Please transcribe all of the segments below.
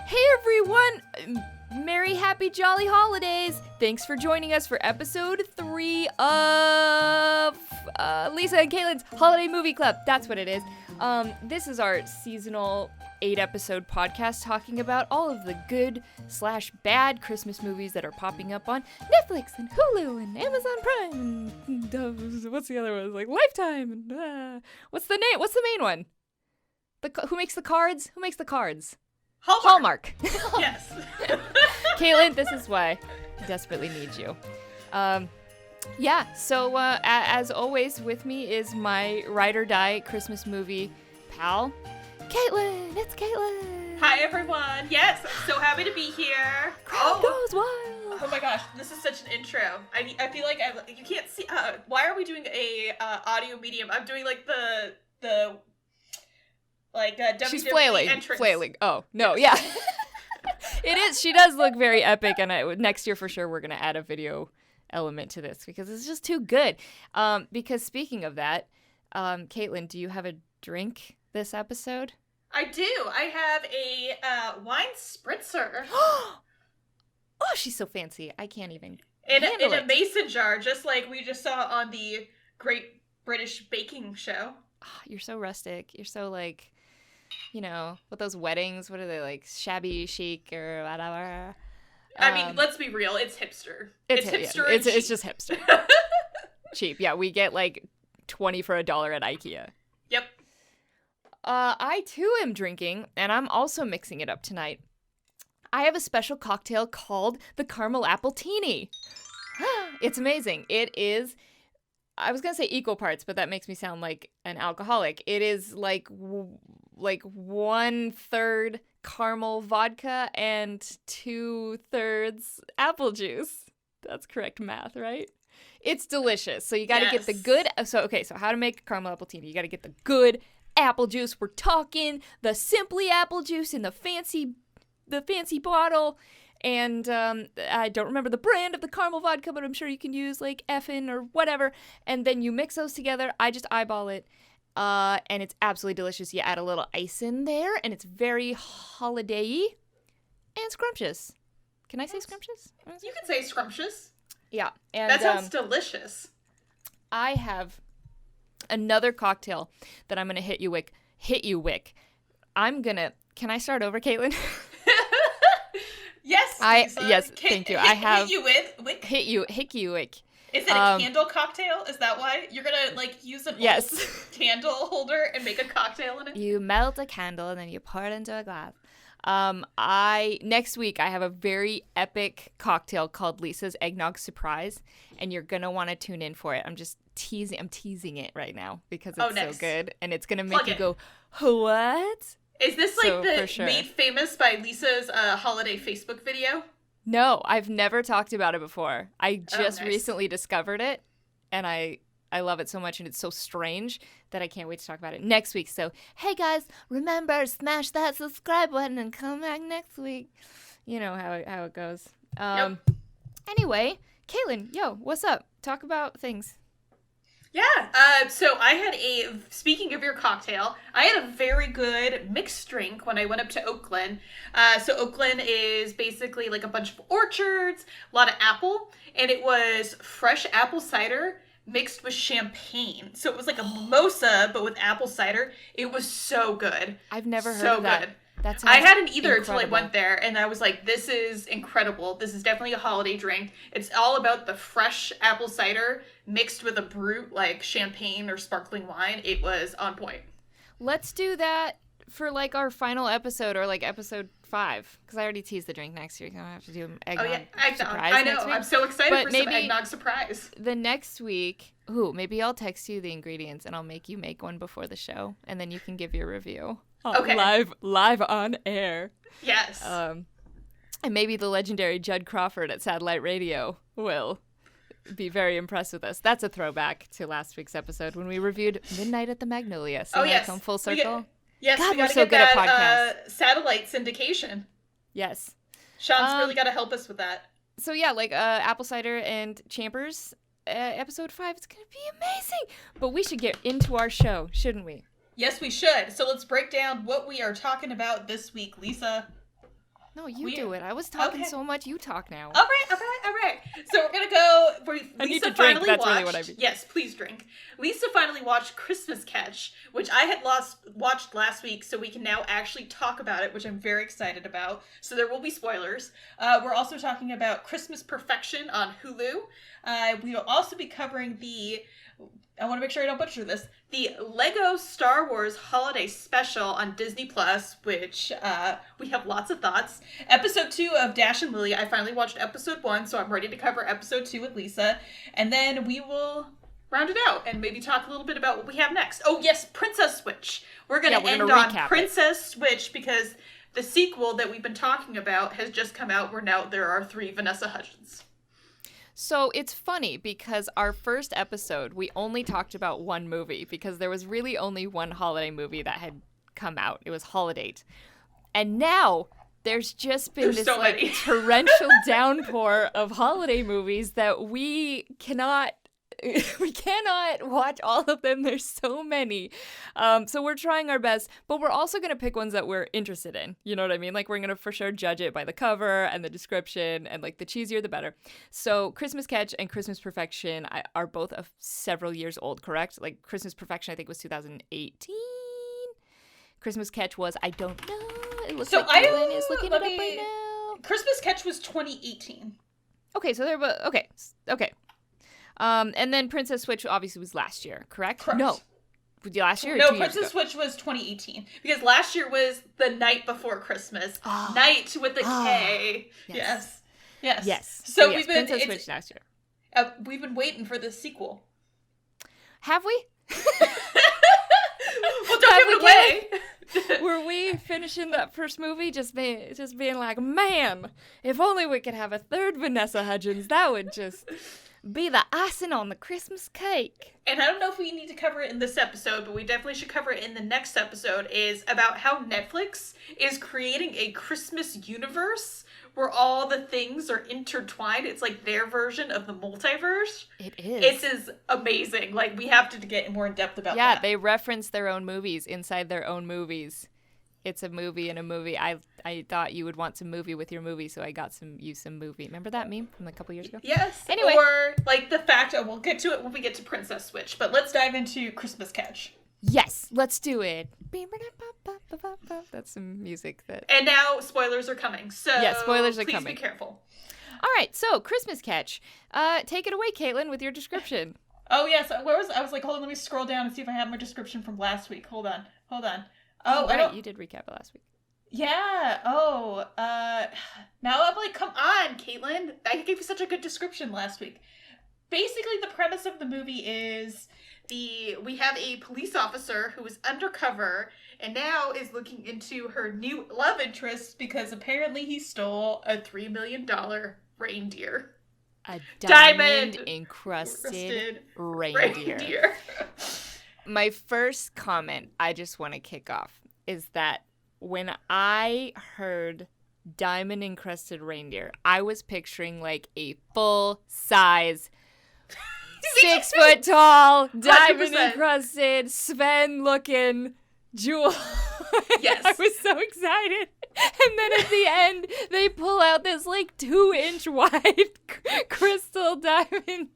Hey everyone! Merry, happy, jolly holidays! Thanks for joining us for episode 3 of Lisa and Kaitlin's Holiday Movie Club. That's what it is. This is our seasonal 8-episode podcast talking about all of the good/bad Christmas movies that are popping up on Netflix and Hulu and Amazon Prime and what's the other one? Like Lifetime and what's the name? What's the main one? Who makes the cards? Who makes the cards? Hallmark. Yes. Kaitlin, this is why I desperately need you. So as always, with me is my ride or die Christmas movie pal, Kaitlin. It's Kaitlin. Hi, everyone. Yes, I'm so happy to be here. Crowd goes wild. Oh my gosh, this is such an intro. I feel like you can't see. Why are we doing a audio medium? I'm doing like the WWE She's entrance. flailing. Oh, no, yeah. It is. She does look very epic, and next year for sure we're going to add a video element to this because it's just too good. Because speaking of that, Kaitlin, do you have a drink this episode? I do. I have a wine spritzer. Oh, she's so fancy. I can't even in handle a mason jar, just like we just saw on the Great British Baking Show. Oh, you're so rustic. You're so like, with those weddings, what are they like, shabby chic or whatever? I mean, let's be real. It's hipster. It's hipster. Yeah. It's just hipster. Cheap. Yeah, we get like 20 for $1 at IKEA. Yep. I too am drinking, and I'm also mixing it up tonight. I have a special cocktail called the Caramel Appletini. It's amazing. It is, I was going to say equal parts, but that makes me sound like an alcoholic. It is like 1/3 caramel vodka and 2/3 apple juice. That's correct math, right? It's delicious. So you got to get the good. So how to make a caramel appletini? You got to get the good apple juice. We're talking the Simply apple juice in the fancy bottle. And I don't remember the brand of the caramel vodka, but I'm sure you can use like Effin or whatever. And then you mix those together. I just eyeball it. And it's absolutely delicious. You add a little ice in there, and it's very holiday-y and scrumptious. Can I say scrumptious? You can say scrumptious. Yeah. And that sounds delicious. I have another cocktail that I'm going to hit you with. Can I start over, Kaitlin? Yes, Lisa. Yes, thank you. I have hit you with hit you wick. Is it a candle cocktail? Is that why you're gonna use an old candle holder and make a cocktail in it? You melt a candle and then you pour it into a glass. Next week I have a very epic cocktail called Lisa's Eggnog Surprise, and you're gonna want to tune in for it. I'm teasing it right now because it's so good, and it's gonna make you go, what? Is this made famous by Lisa's holiday Facebook video? No, I've never talked about it before. I just recently discovered it, and I love it so much, and it's so strange that I can't wait to talk about it next week. So, hey guys, remember, smash that subscribe button and come back next week. You know how it goes. Anyway, Kaitlin, what's up? Talk about things. Yeah, so I had speaking of your cocktail, I had a very good mixed drink when I went up to Oakland. So Oakland is basically like a bunch of orchards, a lot of apple, and it was fresh apple cider mixed with champagne. So it was like a mimosa, but with apple cider. It was so good. I've never heard of that. I hadn't either until I went there, and I was like, this is incredible. This is definitely a holiday drink. It's all about the fresh apple cider mixed with a brut like champagne or sparkling wine. It was on point. Let's do that for like our final episode or like episode 5, because I already teased the drink next year. I'm gonna have to do an eggnog surprise. I know. Next week. I'm so excited for some eggnog surprise. The next week, maybe I'll text you the ingredients and I'll make you make one before the show, and then you can give your review. Okay. Live on air. Yes. And maybe the legendary Judd Crawford at Satellite Radio will be very impressed with us. That's a throwback to last week's episode when we reviewed Midnight at the Magnolia. So come full circle. Yes, God, we gotta so get good that at podcasts. Satellite syndication. Yes. Sean's really got to help us with that. So apple cider and champers, episode 5. It's gonna be amazing. But we should get into our show, shouldn't we? Yes, we should. So let's break down what we are talking about this week, Lisa. No, you do it. I was talking so much. You talk now. All right. So we're gonna go. I need to drink. That's really what I mean. Yes, please drink. Lisa finally watched Christmas Catch, which I had watched last week, so we can now actually talk about it, which I'm very excited about. So there will be spoilers. We're also talking about Christmas Perfection on Hulu. We will also be covering I want to make sure I don't butcher this, the Lego Star Wars Holiday Special on Disney Plus, which we have lots of thoughts. Episode 2 of Dash and Lily. I finally watched episode 1, so I'm ready to cover episode 2 with Lisa. And then we will round it out and maybe talk a little bit about what we have next. Oh, yes, Princess Switch. We're going to end on Princess Switch because the sequel that we've been talking about has just come out where now there are 3 Vanessa Hudgens. So it's funny because our first episode, we only talked about one movie because there was really only one holiday movie that had come out. It was Holiday. And now there's just been this torrential downpour of holiday movies that we cannot watch all of them. There's so many. So we're trying our best, but we're also going to pick ones that we're interested in. You know what I mean? Like, we're going to for sure judge it by the cover and the description, and like the cheesier, the better. So Christmas Catch and Christmas Perfection are both several years old, correct? Like, Christmas Perfection, I think, was 2018. Christmas Catch was, I don't know. It looks like Kaitlin is looking it up right now. Christmas Catch was 2018. Okay, so they're both, okay. And then Princess Switch obviously was last year, correct? No. Last year or No, 2 years Princess ago? Switch was 2018. Because last year was the night before Christmas. Night with a K. Yes. So we've been Princess Switch last year. We've been waiting for this sequel. Have we? Well, don't give it away. Were we finishing that first movie just being like, man, if only we could have a third Vanessa Hudgens, that would just be the icing on the Christmas cake. And I don't know if we need to cover it in this episode, but we definitely should cover it in the next episode, is about how Netflix is creating a Christmas universe where all the things are intertwined. It's like their version of the multiverse. It is. It is amazing. Like, we have to get more in depth about that. Yeah, they reference their own movies inside their own movies. It's a movie in a movie. I thought you would want some movie with your movie, so I got some movie. Remember that meme from a couple years ago? Yes. Anyway. Or, like, the fact, we'll get to it when we get to Princess Switch, but let's dive into Christmas Catch. Yes, let's do it. That's some music that... And now spoilers are coming, so yeah, spoilers are coming. Please be careful. All right, so Christmas Catch. Take it away, Kaitlin, with your description. Oh, yes. I was like, hold on, let me scroll down and see if I have my description from last week. Hold on. Oh, right, you did recap it last week. Yeah. Oh, now I'm like, come on, Kaitlin. I gave you such a good description last week. Basically, the premise of the movie is we have a police officer who is undercover and now is looking into her new love interest because apparently he stole a $3 million reindeer. A diamond encrusted reindeer. My first comment I just want to kick off is that when I heard diamond encrusted reindeer, I was picturing like a full size 6 foot tall, diamond encrusted, Sven looking jewel. Yes. I was so excited. And then at the end, they pull out this like 2-inch wide crystal diamond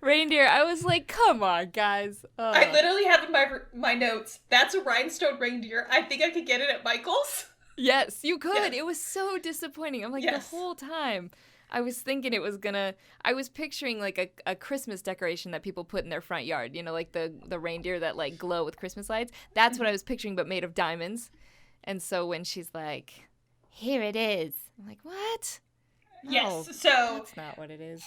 reindeer. I was like, come on, guys. I literally have in my notes, that's a rhinestone reindeer. I think I could get it at Michael's. Yes, you could. Yes. It was so disappointing. I'm like, the whole time I was thinking I was picturing like a Christmas decoration that people put in their front yard, you know, like the reindeer that like glow with Christmas lights. That's what I was picturing, but made of diamonds. And so when she's like, here it is, I'm like, what? No, yes, so that's not what it is.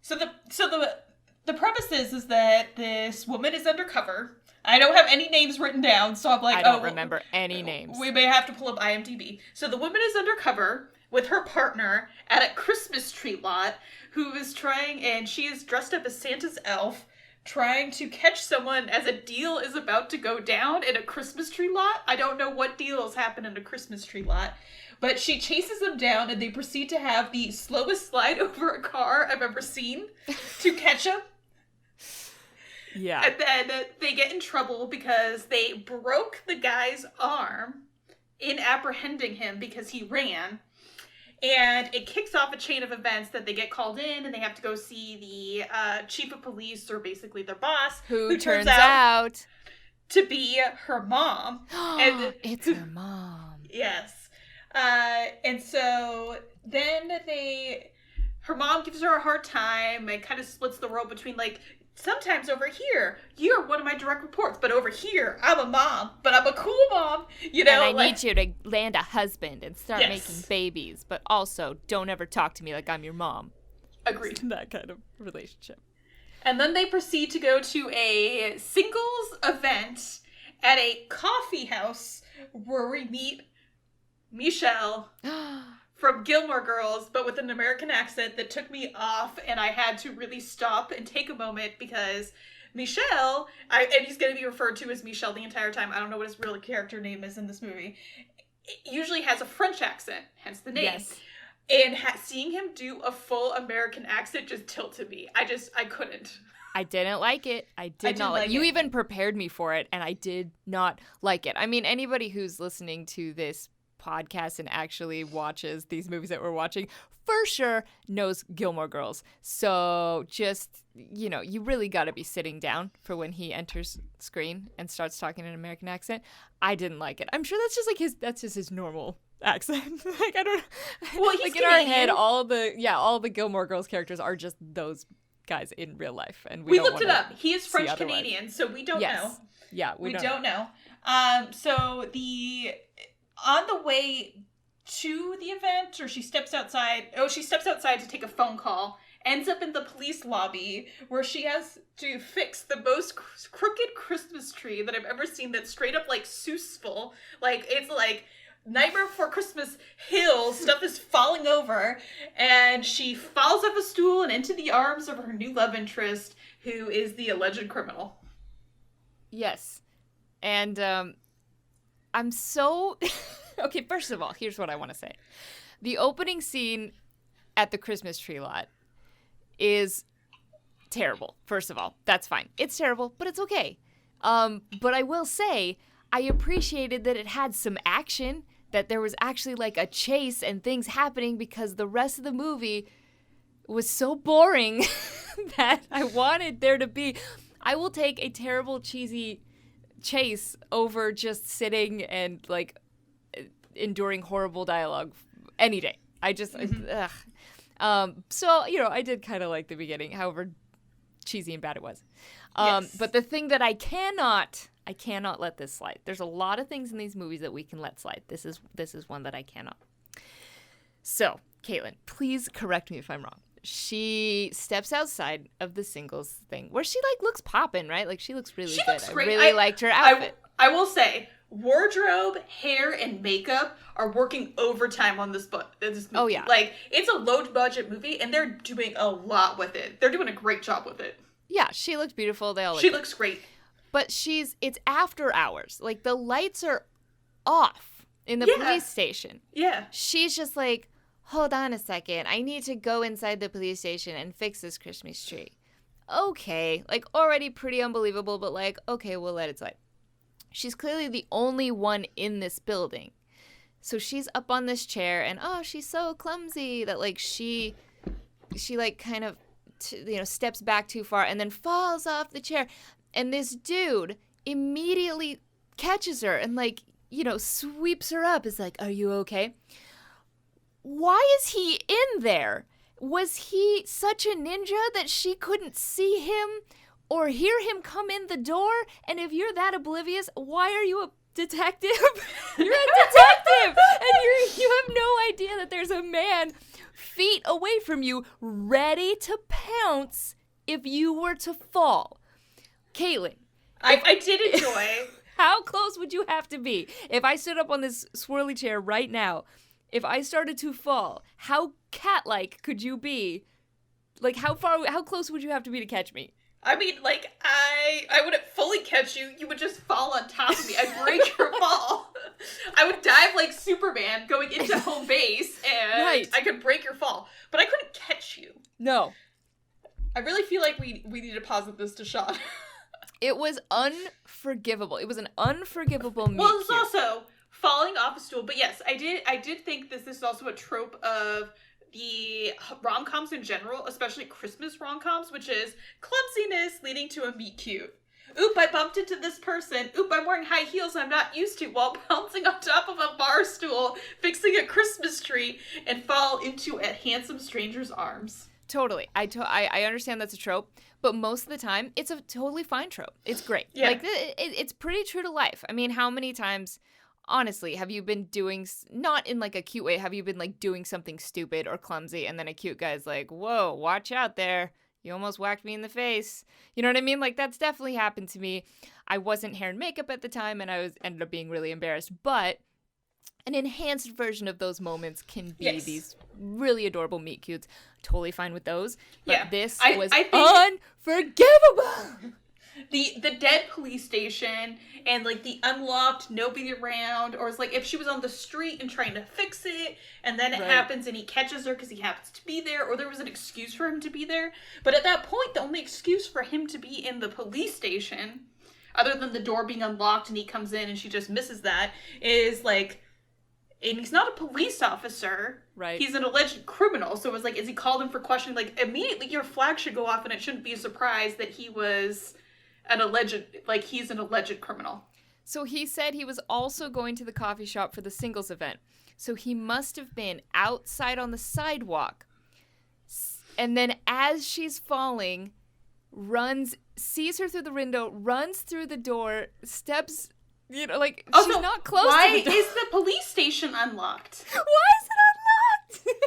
So the premise is that this woman is undercover. I don't have any names written down, so I'm like, I don't remember any names. We may have to pull up IMDb. So the woman is undercover with her partner at a Christmas tree lot who is and she is dressed up as Santa's elf, trying to catch someone as a deal is about to go down in a Christmas tree lot. I don't know what deals happen in a Christmas tree lot. But she chases them down, and they proceed to have the slowest slide over a car I've ever seen to catch them. Yeah. And then they get in trouble because they broke the guy's arm, in apprehending him because he ran. And it kicks off a chain of events that they get called in and they have to go see the chief of police, or basically their boss. Who turns out to be her mom. And it's her mom. Yes. And so then her mom gives her a hard time and kind of splits the role between, like, sometimes over here, you're one of my direct reports, but over here, I'm a mom, but I'm a cool mom, you know? And I need you to land a husband and start making babies, but also don't ever talk to me like I'm your mom. Agreed. That kind of relationship. And then they proceed to go to a singles event at a coffee house where we meet Michelle from Gilmore Girls, but with an American accent that took me off, and I had to really stop and take a moment because Michelle, and he's going to be referred to as Michelle the entire time, I don't know what his real character name is in this movie, usually has a French accent, hence the name. Yes. And seeing him do a full American accent just tilted me. I couldn't. I didn't like it. I did not like it. You even prepared me for it, and I did not like it. I mean, anybody who's listening to this podcast and actually watches these movies that we're watching for sure knows Gilmore Girls. So just, you really got to be sitting down for when he enters screen and starts talking in an American accent. I didn't like it. I'm sure that's just his normal accent. Like, I don't, well, he's like in our head, all the Gilmore Girls characters are just those guys in real life, and we looked it up. He is French Canadian, so we don't know. Yeah, we don't know. So on the way to the event, or she steps outside to take a phone call, ends up in the police lobby where she has to fix the most crooked Christmas tree that I've ever seen, that's straight up like Seussful. Like, it's like Nightmare Before Christmas Hill, stuff is falling over, and she falls off a stool and into the arms of her new love interest, who is the alleged criminal. Yes. And I'm so... Okay, first of all, here's what I want to say. The opening scene at the Christmas tree lot is terrible, first of all. That's fine. It's terrible, but it's okay. But I will say, I appreciated that it had some action, that there was actually like a chase and things happening, because the rest of the movie was so boring that I wanted there to be... I will take a terrible, cheesy chase over just sitting and like enduring horrible dialogue any day. I just so I did kind of like the beginning, however cheesy and bad it was. Yes. But the thing that I cannot let this slide. There's a lot of things in these movies that we can let slide. This is one that I cannot. So, Kaitlin, please correct me if I'm wrong. She steps outside of the singles thing where she like looks poppin', right? Like, she looks really good. Looks great. I really liked her outfit. I will say, wardrobe, hair, and makeup are working overtime on this movie. Oh, yeah. Like, it's a low-budget movie, and they're doing a lot with it. They're doing a great job with it. Yeah, she looked beautiful. She looks great. But it's after hours. Like, the lights are off in the police station. Yeah. She's just like, hold on a second. I need to go inside the police station and fix this Christmas tree. Okay. Like, already pretty unbelievable, but like, okay, we'll let it slide. She's clearly the only one in this building. So she's up on this chair, and she's so clumsy that like she like kind of steps back too far and then falls off the chair. And this dude immediately catches her and like, sweeps her up. Is like, "Are you okay?" Why is he in there? Was he such a ninja that she couldn't see him or hear him come in the door? And if you're that oblivious, why are you a detective? You're a detective! And you have no idea that there's a man feet away from you ready to pounce if you were to fall. Kaitlin. I did enjoy. How close would you have to be? If I stood up on this swirly chair right now, if I started to fall, how cat-like could you be? Like, how close would you have to be to catch me? I mean, like, I wouldn't fully catch you. You would just fall on top of me. I'd break your fall. I would dive like Superman going into home base, and I could break your fall. But I couldn't catch you. No. I really feel like we need to posit this to Sean. It was unforgivable. It was an unforgivable meet Well, it's cute. also falling off a stool. But yes, I did think this is also a trope of the rom-coms in general, especially Christmas rom-coms, which is clumsiness leading to a meet cute. Oop, I bumped into this person. Oop, I'm wearing high heels I'm not used to while bouncing on top of a bar stool, fixing a Christmas tree, and fall into a handsome stranger's arms. Totally. I understand that's a trope, but most of the time, it's a totally fine trope. It's great. Yeah. Like, it's pretty true to life. I mean, how many times, honestly, have you been doing, not in like a cute way, have you been like doing something stupid or clumsy, and then a cute guy's like, whoa, watch out there. You almost whacked me in the face. You know what I mean? Like, that's definitely happened to me. I wasn't hair and makeup at the time, and I ended up being really embarrassed. But an enhanced version of those moments can be these really adorable meet cutes. Totally fine with those. But this was unforgivable. The dead police station and like the unlocked nobody around, or it's like if she was on the street and trying to fix it and then it happens and he catches her because he happens to be there, or there was an excuse for him to be there. But at that point, the only excuse for him to be in the police station, other than the door being unlocked and he comes in and she just misses that, is like, and he's not a police officer. Right. He's an alleged criminal. So it was like, is he called in for questioning? Like, immediately your flag should go off and it shouldn't be a surprise that he was he's an alleged criminal. So he said he was also going to the coffee shop for the singles event. So he must have been outside on the sidewalk. And then as she's falling, sees her through the window, runs through the door, steps, she's not close to the door. Why is the police station unlocked? Why is it unlocked?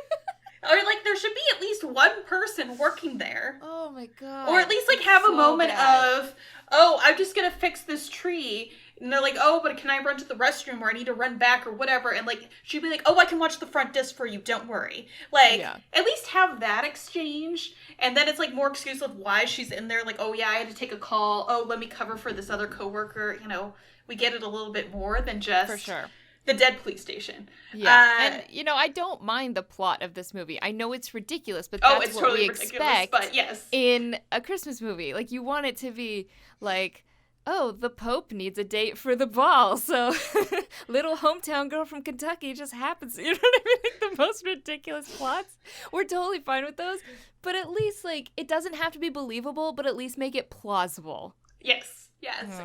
Or, like, there should be at least one person working there. Oh, my God. Or at least, like, have a moment of, oh, I'm just gonna fix this tree. And they're like, oh, but can I run to the restroom, or I need to run back, or whatever. And, like, she'd be like, oh, I can watch the front desk for you. Don't worry. Like, at least have that exchange. And then it's, like, more excuse of why she's in there. Like, oh, yeah, I had to take a call. Oh, let me cover for this other coworker. You know, we get it a little bit more than just... For sure. The dead police station. Yeah. And, I don't mind the plot of this movie. I know it's ridiculous, but that's it's what totally we expect but yes. in a Christmas movie. Like, you want it to be like, oh, the Pope needs a date for the ball, so little hometown girl from Kentucky just happens. You know what I mean? Like, the most ridiculous plots. We're totally fine with those. But at least, like, it doesn't have to be believable, but at least make it plausible. Yes.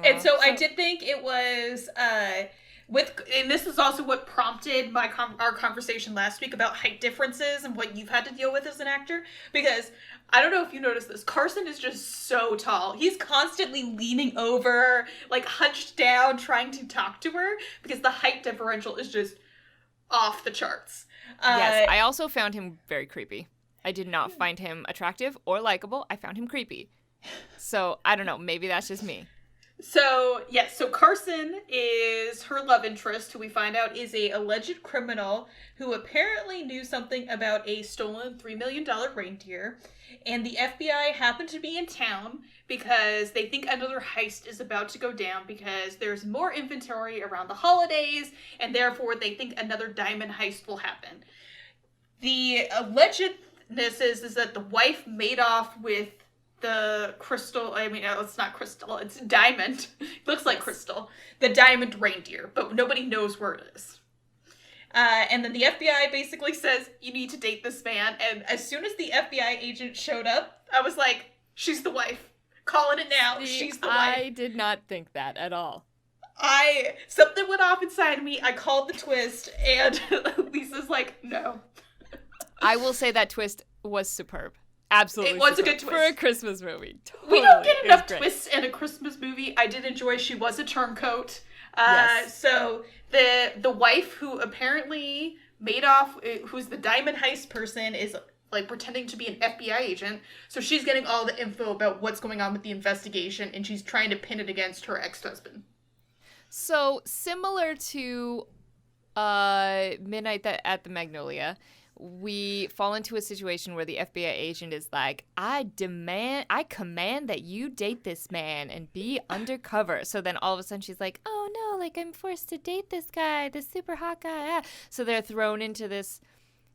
And so I did think it was... and this is also what prompted our conversation last week about height differences and what you've had to deal with as an actor. Because I don't know if you noticed this, Carson is just so tall. He's constantly leaning over, like hunched down, trying to talk to her because the height differential is just off the charts. Yes, I also found him very creepy. I did not find him attractive or likable. I found him creepy. So I don't know. Maybe that's just me. So, yes, so Carson is her love interest, who we find out is a alleged criminal who apparently knew something about a stolen $3 million reindeer. And the FBI happened to be in town because they think another heist is about to go down because there's more inventory around the holidays, and therefore they think another diamond heist will happen. The allegedness is that the wife made off with the crystal, it's not crystal, it's diamond. Looks like crystal. The diamond reindeer, but nobody knows where it is. And then the FBI basically says, you need to date this man. And as soon as the FBI agent showed up, I was like, she's the wife. Calling it now. She's the wife. I did not think that at all. Something went off inside me. I called the twist, and Lisa's like, no. I will say that twist was superb. Absolutely. It was a good twist. For a Christmas movie. Totally. We don't get enough twists in a Christmas movie. I did enjoy she was a turncoat. Yes. So the wife who apparently made off, who's the diamond heist person, is like pretending to be an FBI agent. So she's getting all the info about what's going on with the investigation, and she's trying to pin it against her ex-husband. So similar to Midnight at the Magnolia, we fall into a situation where the FBI agent is like, I command that you date this man and be undercover. So then all of a sudden she's like, oh no, like I'm forced to date this guy, this super hot guy. So they're thrown into this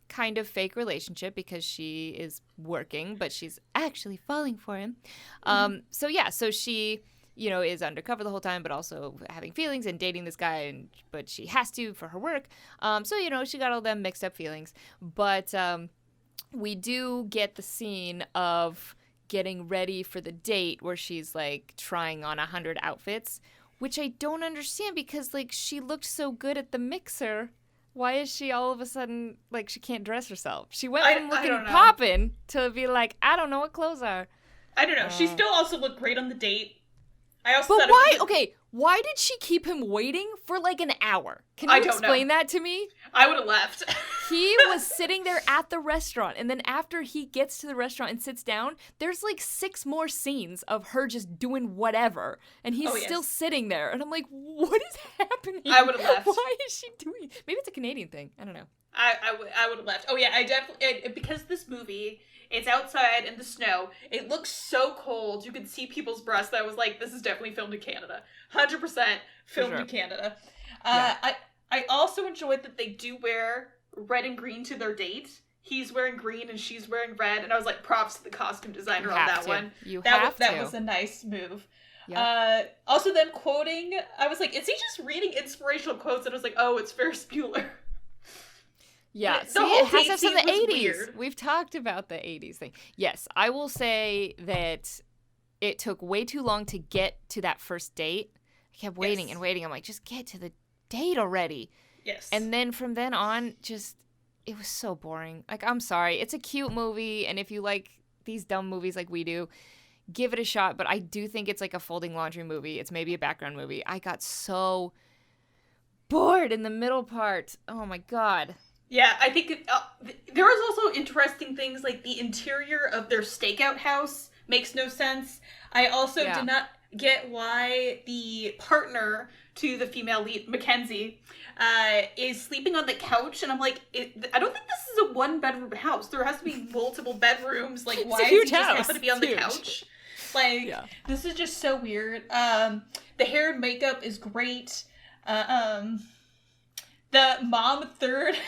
kind of fake relationship because she is working, but she's actually falling for him. So she is undercover the whole time, but also having feelings and dating this guy, but she has to for her work. So, she got all them mixed up feelings. But we do get the scene of getting ready for the date where she's, like, trying on 100 outfits, which I don't understand because, like, she looked so good at the mixer. Why is she all of a sudden, like, she can't dress herself? She went from looking poppin' to be like, I don't know what clothes are. I don't know. She still also looked great on the date. I also But why? Okay, why did she keep him waiting for like an hour? Can you explain that to me? I would have left. He was sitting there at the restaurant, and then after he gets to the restaurant and sits down, there's like 6 more scenes of her just doing whatever, and he's still sitting there, and I'm like, what is happening? I would have left. Why is she doing? Maybe it's a Canadian thing. I don't know. I would have left. Oh yeah, I definitely because this movie. It's outside in the snow. It looks so cold. You could see people's breasts. I was like, this is definitely filmed in Canada. 100% filmed in Canada. I also enjoyed that they do wear red and green to their date. He's wearing green and she's wearing red. And I was like, props to the costume designer on that one. That was a nice move. Yep. Also them quoting, I was like, is he just reading inspirational quotes? And I was like, oh, it's Ferris Bueller. Yeah, see, it has us in the 80s. Weird. We've talked about the 80s thing. Yes, I will say that it took way too long to get to that first date. I kept waiting and waiting. I'm like, just get to the date already. Yes. And then from then on, it was so boring. Like, I'm sorry. It's a cute movie, and if you like these dumb movies like we do, give it a shot. But I do think it's like a folding laundry movie. It's maybe a background movie. I got so bored in the middle part. Oh, my God. Yeah, I think there was also interesting things like the interior of their stakeout house makes no sense. I also did not get why the partner to the female lead, Mackenzie, is sleeping on the couch. And I'm like, I don't think this is a 1-bedroom house. There has to be multiple bedrooms. Like, why does he just happen to be on the couch? Like, this is just so weird. The hair and makeup is great. The mom third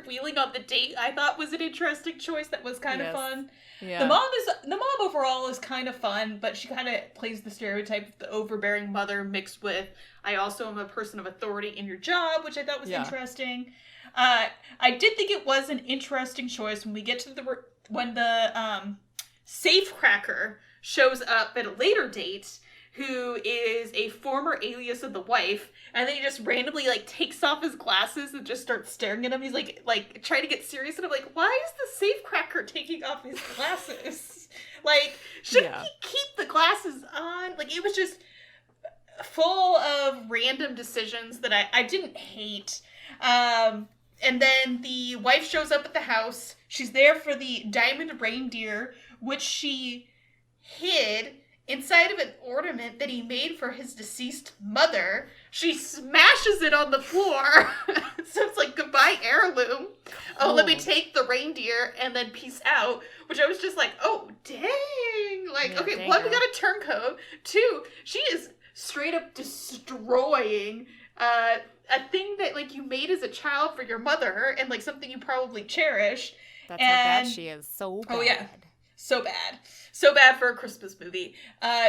wheeling on the date I thought was an interesting choice that was kind of fun. Yeah. The mom overall is kind of fun, but she kind of plays the stereotype of the overbearing mother mixed with I also am a person of authority in your job, which I thought was interesting. I did think it was an interesting choice when we get to when the safecracker shows up at a later date, who is a former alias of the wife, and then he just randomly, like, takes off his glasses and just starts staring at him. He's, like trying to get serious, and I'm like, why is the safecracker taking off his glasses? Like, shouldn't he keep the glasses on? Like, it was just full of random decisions that I didn't hate. And then the wife shows up at the house. She's there for the diamond reindeer, which she hid inside of an ornament that he made for his deceased mother. She smashes it on the floor. So it's like, goodbye heirloom. Oh, let me take the reindeer and then peace out. Which I was just like, oh, dang. Like, okay, one, we got a turncoat. 2, she is straight up destroying a thing that, like, you made as a child for your mother and, like, something you probably cherish. That's how bad she is. So bad. Oh, yeah. So bad. So bad for a Christmas movie.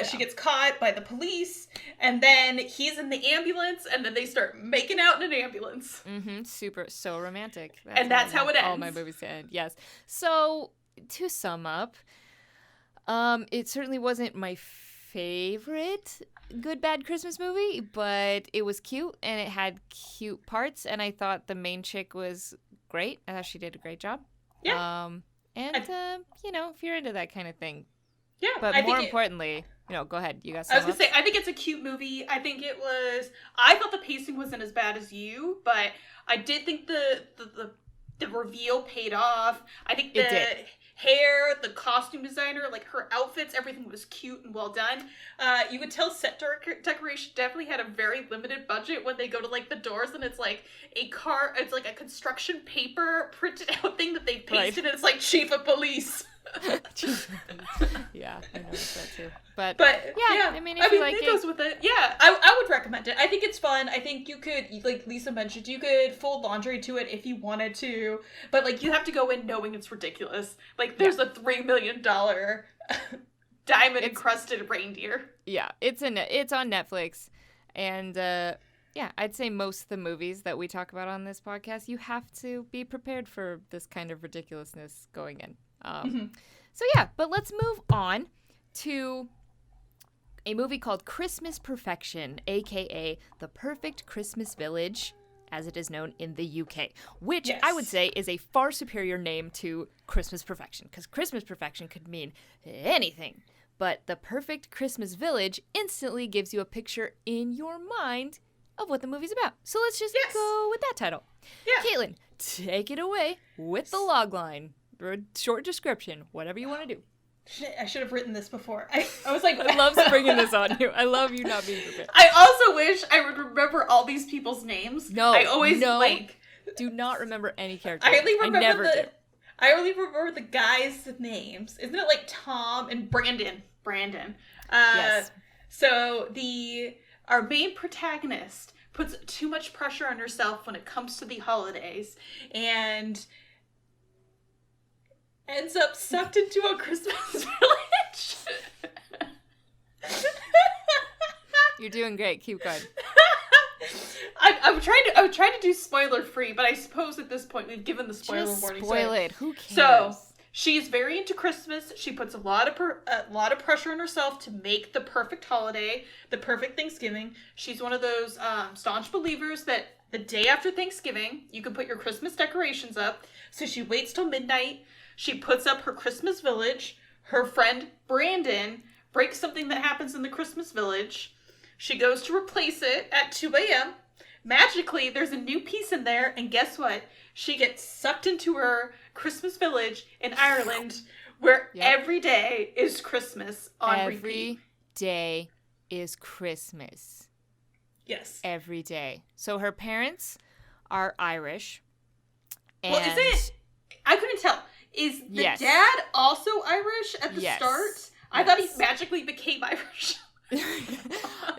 She gets caught by the police, and then he's in the ambulance, and then they start making out in an ambulance. Mm-hmm. So romantic. That's how it ends. All my movies end, yes. So, to sum up, it certainly wasn't my favorite good, bad Christmas movie, but it was cute, and it had cute parts, and I thought the main chick was great. I thought she did a great job. Yeah. If you're into that kind of thing. Yeah. But more importantly, go ahead. You got some. I was going to say, I think it's a cute movie. I thought the pacing wasn't as bad as you, but I did think the reveal paid off. I think the hair, the costume designer, like her outfits, everything was cute and well done. You could tell set decoration definitely had a very limited budget when they go to, like, the doors and it's like it's like a construction paper printed out thing that they pasted and it's like chief of police. Yeah, I noticed that too. But yeah, I mean, if you like it goes with it. Yeah, I would recommend it. I think it's fun. I think you could, like Lisa mentioned, you could fold laundry to it if you wanted to, but, like, you have to go in knowing it's ridiculous. Like, there's a $3 million diamond encrusted reindeer. Yeah, it's on Netflix, and yeah, I'd say most of the movies that we talk about on this podcast, you have to be prepared for this kind of ridiculousness going in. So yeah, but let's move on to a movie called Christmas Perfection, aka The Perfect Christmas Village, as it is known in the UK, which I would say is a far superior name to Christmas Perfection, because Christmas Perfection could mean anything, but The Perfect Christmas Village instantly gives you a picture in your mind of what the movie's about. So let's just go with that title. Yeah. Kaitlin, take it away with the logline, or short description, whatever you want to do. Shit, I should have written this before. I was like... I love springing this on you. I love you not being prepared. I also wish I would remember all these people's names. No, I always do not remember any character. I only remember the guys' names. Isn't it like Tom and Brandon? Yes. So our main protagonist puts too much pressure on herself when it comes to the holidays and ends up sucked into a Christmas village. You're doing great. Keep going. I'm trying to do spoiler free, but I suppose at this point we've given the spoiler warning. Spoil it. Who cares? So she's very into Christmas. She puts a lot of pressure on herself to make the perfect holiday, the perfect Thanksgiving. She's one of those staunch believers that the day after Thanksgiving you can put your Christmas decorations up. So she waits till midnight. She puts up her Christmas village. Her friend Brandon breaks something that happens in the Christmas village. She goes to replace it at 2 a.m. Magically, there's a new piece in there, and guess what? She gets sucked into her Christmas village in Ireland, where every day is Christmas on repeat. Every day is Christmas. Yes. Every day. So her parents are Irish. And well, is it? I couldn't tell. Is the dad also Irish at the start? I thought he magically became Irish.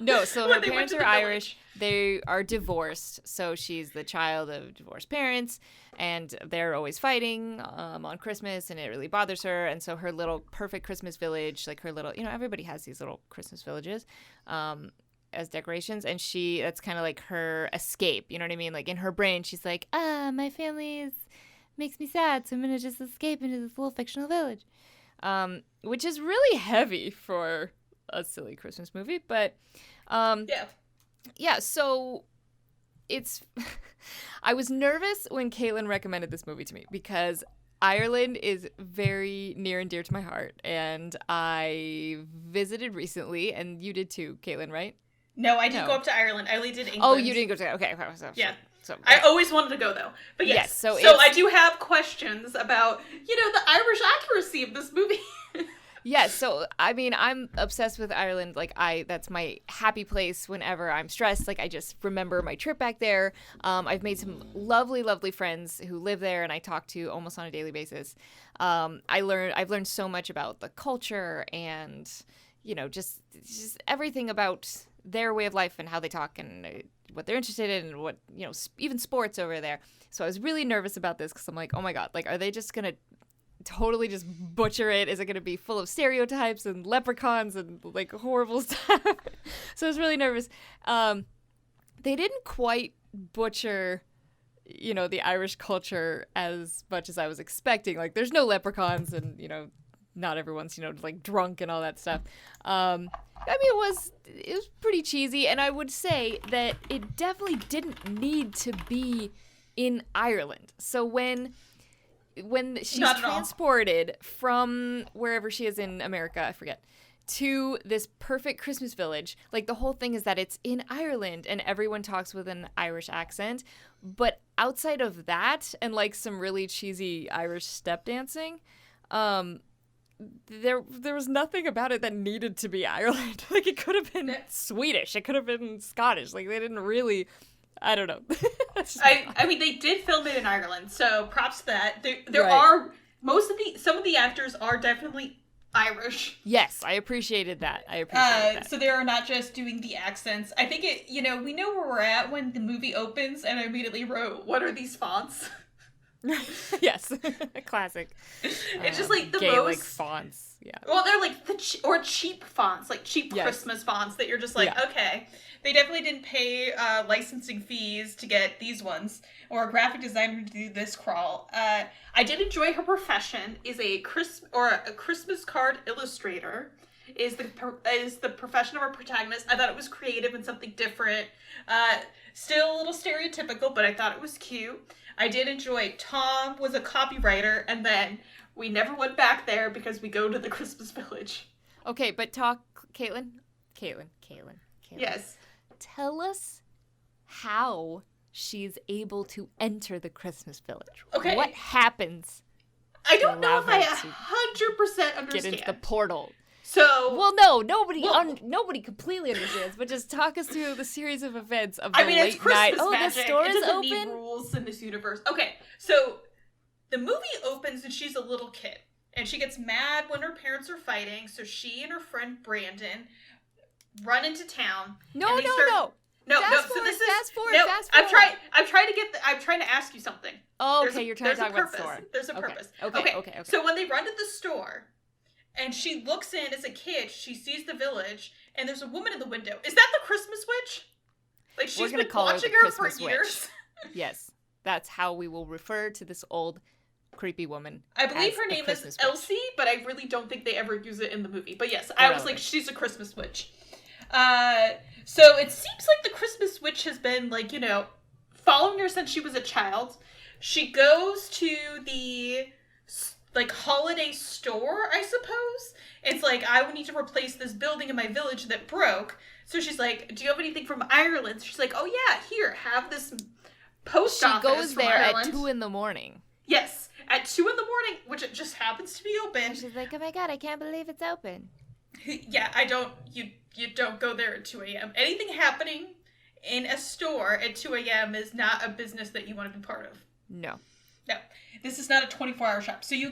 No, so her parents are Irish. They are divorced, so she's the child of divorced parents, and they're always fighting on Christmas, and it really bothers her. And so her little perfect Christmas village, like her little, everybody has these little Christmas villages as decorations, and that's kind of like her escape. You know what I mean? Like in her brain, she's like, my family makes me sad, so I'm gonna just escape into this little fictional village, which is really heavy for a silly Christmas movie, but so it's I was nervous when Kaitlin recommended this movie to me because Ireland is very near and dear to my heart, and I visited recently, and you did too, Kaitlin, right? No, I didn't go up to Ireland. I only did England. Oh, you didn't go to okay. So I always wanted to go though, but yes. So I do have questions about the Irish accuracy of this movie. Yes, so I mean, I'm obsessed with Ireland. Like that's my happy place whenever I'm stressed. Like I just remember my trip back there. I've made some lovely, lovely friends who live there, and I talk to almost on a daily basis. I've learned so much about the culture and just everything about their way of life and how they talk and what they're interested in and what even sports over there. So I was really nervous about this because I'm like, oh my god, like are they just gonna totally just butcher it? Is it going to be full of stereotypes and leprechauns and like horrible stuff? So I was really nervous. They didn't quite butcher the Irish culture as much as I was expecting. Like there's no leprechauns and not everyone's like drunk and all that stuff. I mean it was pretty cheesy, and I would say that it definitely didn't need to be in Ireland. So when she's transported from wherever she is in America, I forget, to this perfect Christmas village, like the whole thing is that it's in Ireland and everyone talks with an Irish accent. But outside of that and like some really cheesy Irish step dancing, there was nothing about it that needed to be Ireland. Like it could have been Swedish, it could have been Scottish. Like they didn't really. I don't know. I mean, they did film it in Ireland, so props to that. There are some of the actors are definitely Irish. Yes, I appreciated that. That. So they are not just doing the accents. I think we know where we're at when the movie opens, and I immediately wrote, "What are these fonts?" Yes, Classic. It's just like the Gaelic most fonts. Yeah. Well, they're like cheap fonts, like cheap Yes. Christmas fonts that you're just like, okay. They definitely didn't pay licensing fees to get these ones or a graphic designer to do this crawl. I did enjoy her profession is a Christmas card illustrator. Is the profession of our protagonist. I thought it was creative and something different. Still a little stereotypical, but I thought it was cute. I did enjoy Tom was a copywriter, and then we never went back there because we go to the Christmas village. Okay, but Kaitlin. Yes. Tell us how she's able to enter the Christmas village. Okay. What happens? I don't know if I 100% understand. Get into the portal. So, well, no, nobody completely understands, but just talk us through the series of events of the late it's Christmas night. magic. The store it is doesn't open. Need rules in this universe. Okay, so the movie opens and she's a little kid, and she gets mad when her parents are fighting. So she and her friend Brandon run into town. No. Fast forward. I'm trying to ask you something. Oh, okay. You're trying to talk about the store. There's a purpose. Okay. So when they run to the store, and she looks in as a kid, she sees the village, and there's a woman in the window. Is that the Christmas witch? Like she's been watching her for years. Yes, that's how we will refer to this old, creepy woman. I believe her name is Elsie, but I really don't think they ever use it in the movie. But yes, I was like, she's a Christmas witch. So it seems like the Christmas witch has been following her since she was a child. She goes to the holiday store, I suppose. It's like, I would need to replace this building in my village that broke. So she's like, do you have anything from Ireland? She's like, oh yeah, here, have this post office from Ireland. She goes there at 2 a.m. Yes, at 2 a.m, which it just happens to be open. And she's like, oh my god, I can't believe it's open. Yeah, you don't go there at 2 a.m. Anything happening in a store at 2 a.m. is not a business that you want to be part of. No. No, this is not a 24-hour shop. So she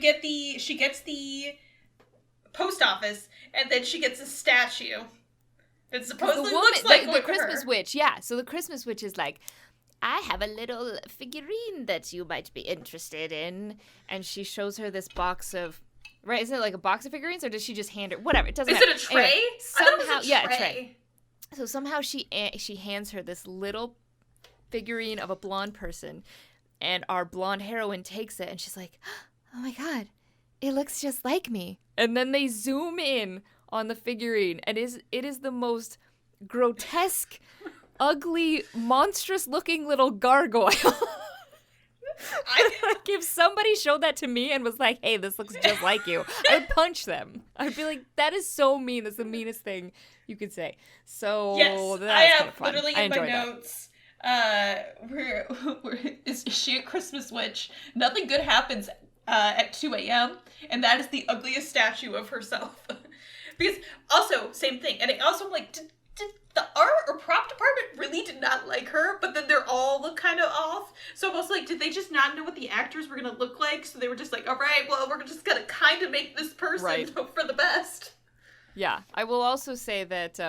gets the post office, and then she gets a statue that supposedly looks like the Christmas witch. Yeah, so the Christmas witch is like, I have a little figurine that you might be interested in, and she shows her this box of. Right, isn't it like a box of figurines, or does she just hand her? Whatever, it doesn't matter. Is it a tray? Anyway, somehow, a tray. So somehow she hands her this little figurine of a blonde person, and our blonde heroine takes it, and she's like, oh my god, it looks just like me. And then they zoom in on the figurine, and it is the most grotesque, ugly, monstrous-looking little gargoyle. Like, if somebody showed that to me and was like, hey, this looks just like you, I would punch them. I'd be like, that is so mean. That's the meanest thing you could say. So yes, that's I have kind of fun. literally in my notes. Is she a Christmas witch? Nothing good happens at 2 a.m. and that is the ugliest statue of herself. Because also same thing, and I also am like, did the art or prop department really did not like her, but then they're all look kind of off. So I'm also like, did they just not know what the actors were gonna look like? So they were just like, all right, well, we're just gonna kind of make this person hope for the best. Yeah, I will also say that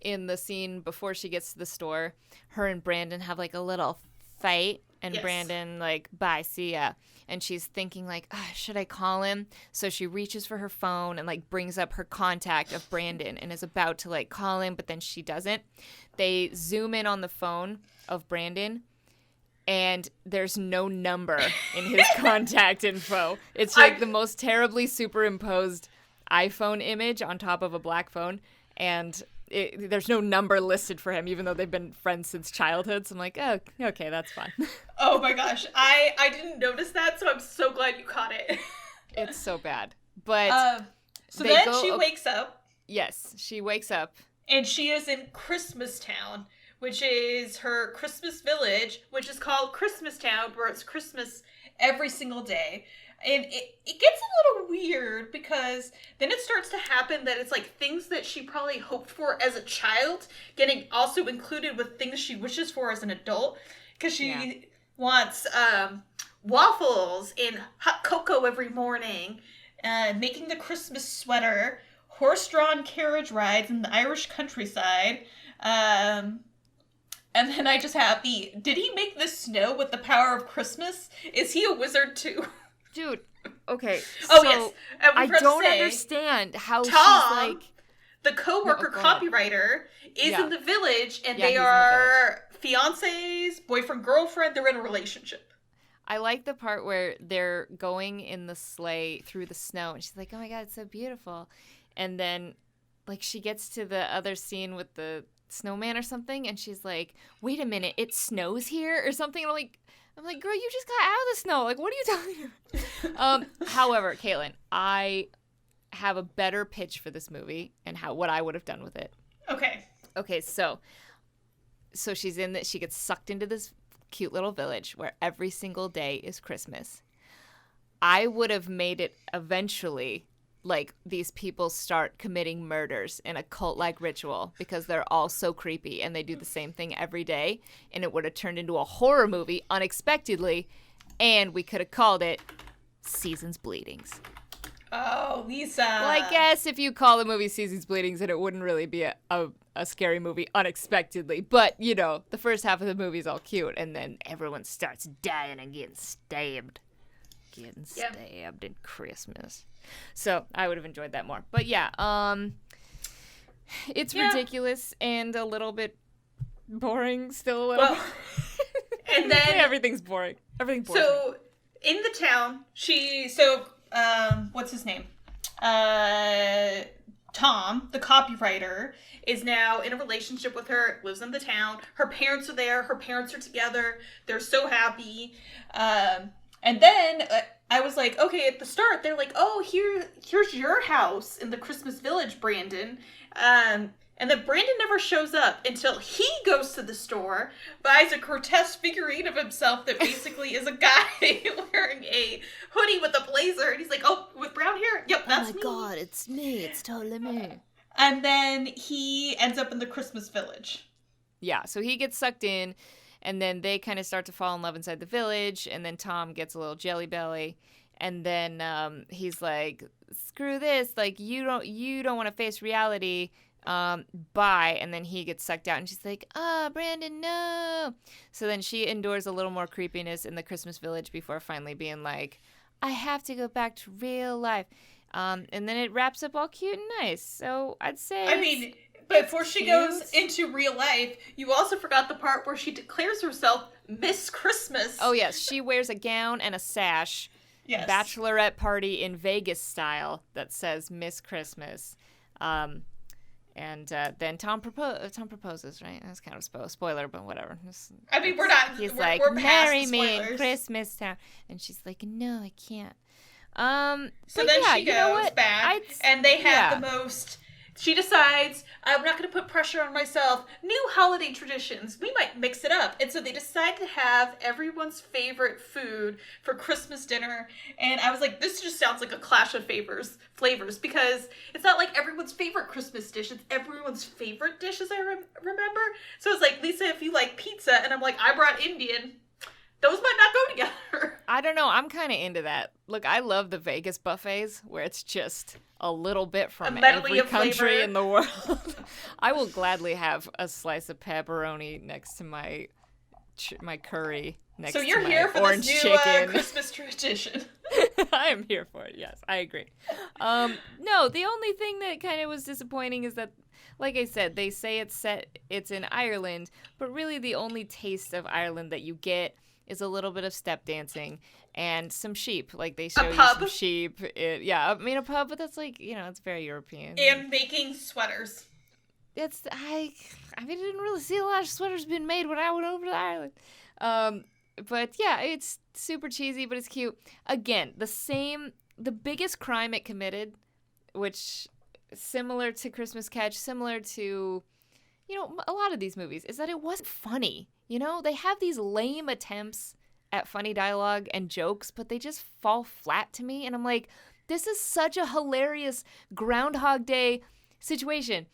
in the scene before she gets to the store, her and Brandon have like a little fight, and Brandon like, bye, see ya. And she's thinking like, should I call him? So she reaches for her phone and like brings up her contact of Brandon and is about to like call him, but then she doesn't. They zoom in on the phone of Brandon, and there's no number in his contact info. It's like the most terribly superimposed iPhone image on top of a black phone, and there's no number listed for him, even though they've been friends since childhood. So I'm like, oh, okay, that's fine. Oh my gosh, I didn't notice that, so I'm so glad you caught it. It's so bad. But so then she wakes up. Yes, she wakes up. And she is in Christmas Town, which is her Christmas village, which is called Christmas Town, where it's Christmas every single day. And it gets a little weird because then it starts to happen that it's like things that she probably hoped for as a child getting also included with things she wishes for as an adult. Because she wants waffles and hot cocoa every morning, making the Christmas sweater, horse-drawn carriage rides in the Irish countryside. And then I just have did he make the snow with the power of Christmas? Is he a wizard too? Dude, okay. Oh, so yes. I don't understand how Tom, she's like... the co-worker copywriter, is in the village, and they are fiancés, boyfriend, girlfriend. They're in a relationship. I like the part where they're going in the sleigh through the snow, and she's like, oh my God, it's so beautiful. And then, like, she gets to the other scene with the snowman or something, and she's like, wait a minute, it snows here or something? And I'm like, girl, you just got out of the snow. Like, what are you talking about? However, Kaitlin, I have a better pitch for this movie and what I would have done with it. Okay, so she's she gets sucked into this cute little village where every single day is Christmas. I would have made it eventually like these people start committing murders in a cult-like ritual because they're all so creepy and they do the same thing every day, and it would have turned into a horror movie unexpectedly, and we could have called it Season's Bleedings. Oh, Lisa. Well, I guess if you call the movie Season's Bleedings, then it wouldn't really be a scary movie unexpectedly. But, you know, the first half of the movie is all cute, and then everyone starts dying and getting stabbed. Stabbed in Christmas. So I would have enjoyed that more. But yeah, it's ridiculous and a little bit boring still a little. Well, and then everything's boring. Everything's boring. So in the town, what's his name? Tom, the copywriter, is now in a relationship with her, lives in the town. Her parents are there. Her parents are together. They're so happy. And then I was like, okay, at the start, they're like, oh, here's your house in the Christmas village, Brandon. And then Brandon never shows up until he goes to the store, buys a grotesque figurine of himself that basically is a guy wearing a hoodie with a blazer. And he's like, oh, with brown hair? Yep, that's me. Oh my God, it's me. It's totally me. And then he ends up in the Christmas village. Yeah, so he gets sucked in, and then they kind of start to fall in love inside the village, and then Tom gets a little jelly belly, and then he's like, screw this, like, you don't want to face reality. Bye. And then he gets sucked out and she's like, Brandon, no. So then she endures a little more creepiness in the Christmas village before finally being like, I have to go back to real life. And then it wraps up all cute and nice. So I'd say, I mean, before she goes into real life, you also forgot the part where she declares herself Miss Christmas. Oh yes, she wears a gown and a sash. Yes. Bachelorette party in Vegas style that says Miss Christmas. And then Tom proposes, right? That's kind of a spoiler, but whatever. I mean, we're not. He's we're, like, we're past marry the me spoilers. in Christmas Town, and she's like, no, I can't. So then she goes back, and they have the most. She decides, I'm not going to put pressure on myself. New holiday traditions. We might mix it up. And so they decide to have everyone's favorite food for Christmas dinner. And I was like, this just sounds like a clash of flavors. Because it's not like everyone's favorite Christmas dish. It's everyone's favorite dish, as I remember. So it's like, Lisa, if you like pizza. And I'm like, I brought Indian. Those might not go together. I don't know. I'm kind of into that. Look, I love the Vegas buffets where it's just a little bit from every country in the world. I will gladly have a slice of pepperoni next to my curry next to my orange chicken. So you're here for this new Christmas tradition. I am here for it. Yes, I agree. No, the only thing that kind of was disappointing is that, like I said, they say it's in Ireland, but really the only taste of Ireland that you get is a little bit of step dancing and some sheep. Like, they show you some sheep. I mean, a pub, but that's like, it's very European. And making sweaters. I didn't really see a lot of sweaters being made when I went over to Ireland. But yeah, it's super cheesy, but it's cute. Again, the biggest crime it committed, which similar to Christmas Catch, similar to, a lot of these movies, is that it wasn't funny. They have these lame attempts at funny dialogue and jokes, but they just fall flat to me. And I'm like, this is such a hilarious Groundhog Day situation.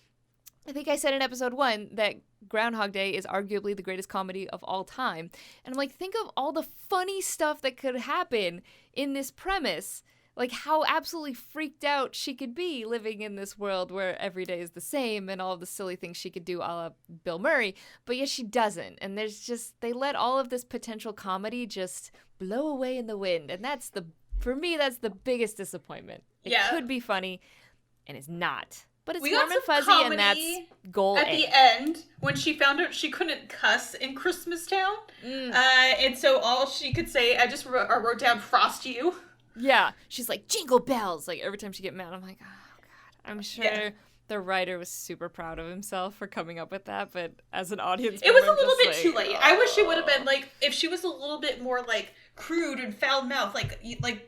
I think I said in episode 1 that Groundhog Day is arguably the greatest comedy of all time. And I'm like, think of all the funny stuff that could happen in this premise. Like, how absolutely freaked out she could be living in this world where every day is the same and all of the silly things she could do a la Bill Murray. But yet she doesn't. And they let all of this potential comedy just blow away in the wind. And that's the For me, that's the biggest disappointment. It could be funny, and it's not. But it's warm and fuzzy, and that's goal at the end when she found out she couldn't cuss in Christmastown. And so all she could say, I just wrote down "frost you." Yeah, she's like jingle bells. Like every time she get mad, I'm like, oh god. I'm sure the writer was super proud of himself for coming up with that, but as an audience, it was a little bit too late. I wish it would have been like if she was a little bit more like crude and foul mouth, like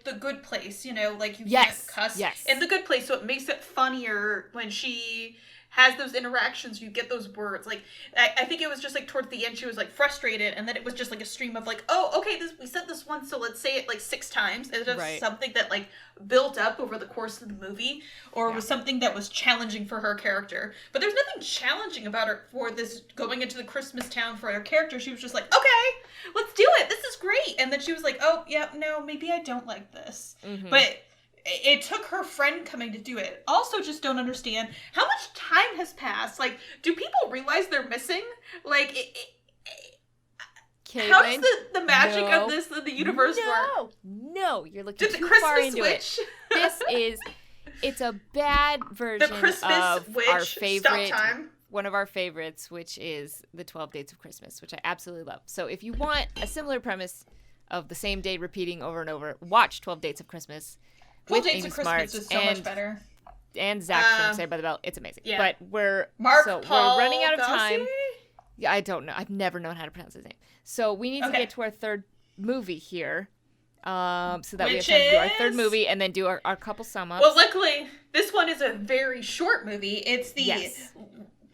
The Good Place, you know, like you can't cuss in The Good Place, so it makes it funnier when she has those interactions, you get those words. Like I think it was just like towards the end she was like frustrated, and then it was just like a stream of like, oh, okay, we said this once, so let's say it like 6 times. It's just something that like built up over the course of the movie, or it was something that was challenging for her character. But there's nothing challenging about her for this going into the Christmas town for her character. She was just like, okay, let's do it. This is great. And then she was like, oh yeah, no, maybe I don't like this. But it took her friend coming to do it. Also, just don't understand how much time has passed. Like, do people realize they're missing? Like, how does the magic of this in the universe work? No, you're looking too far into it. It's a bad version of our favorite, one of our favorites, which is the 12 Dates of Christmas, which I absolutely love. So if you want a similar premise of the same day repeating over and over, watch 12 Dates of Christmas. 12 Dates of Christmas is so much better. And Zach from Saved by the Bell. It's amazing. Yeah. But we're running out of time. Yeah, I don't know. I've never known how to pronounce his name. So we need to get to our third movie here. So that we have time to do our third movie and then do our couple sum ups. Well, luckily, this one is a very short movie. It's the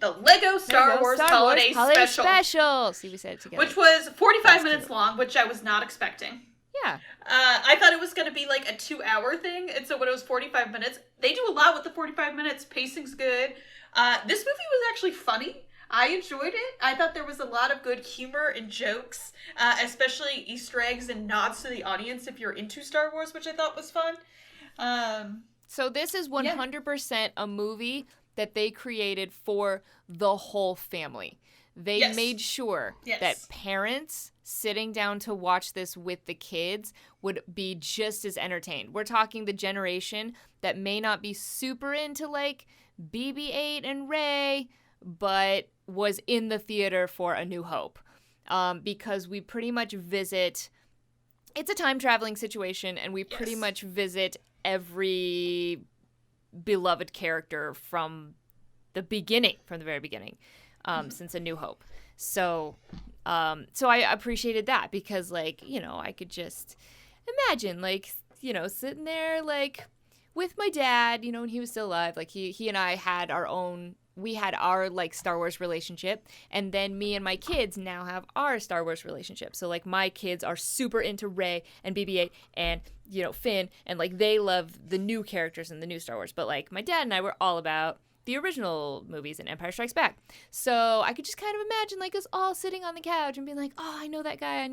Lego Star Wars Holiday Special. See, we said it together. Which was 45 minutes long, which I was not expecting. Yeah. I thought it was going to be like a 2-hour thing, and so when it was 45 minutes, they do a lot with the 45 minutes. Pacing's good. This movie was actually funny. I enjoyed it. I thought there was a lot of good humor and jokes, especially Easter eggs and nods to the audience if you're into Star Wars, which I thought was fun. So this is 100% a movie that they created for the whole family. They made sure that parents sitting down to watch this with the kids would be just as entertained. We're talking the generation that may not be super into like BB-8 and Rey, but was in the theater for A New Hope. Because we pretty much visit, it's a time traveling situation, and we pretty much visit every beloved character from the very beginning. Since A New Hope. So I appreciated that because, like, you know, I could just imagine, like, you know, sitting there, like, with my dad, you know, when he was still alive. Like, he and I had our, like, Star Wars relationship, and then me and my kids now have our Star Wars relationship. So, like, my kids are super into Rey and BB-8 and, you know, Finn, and, like, they love the new characters in the new Star Wars. But, like, my dad and I were all about the original movies and Empire Strikes Back. So I could just kind of imagine like us all sitting on the couch and being like, oh, I know that guy.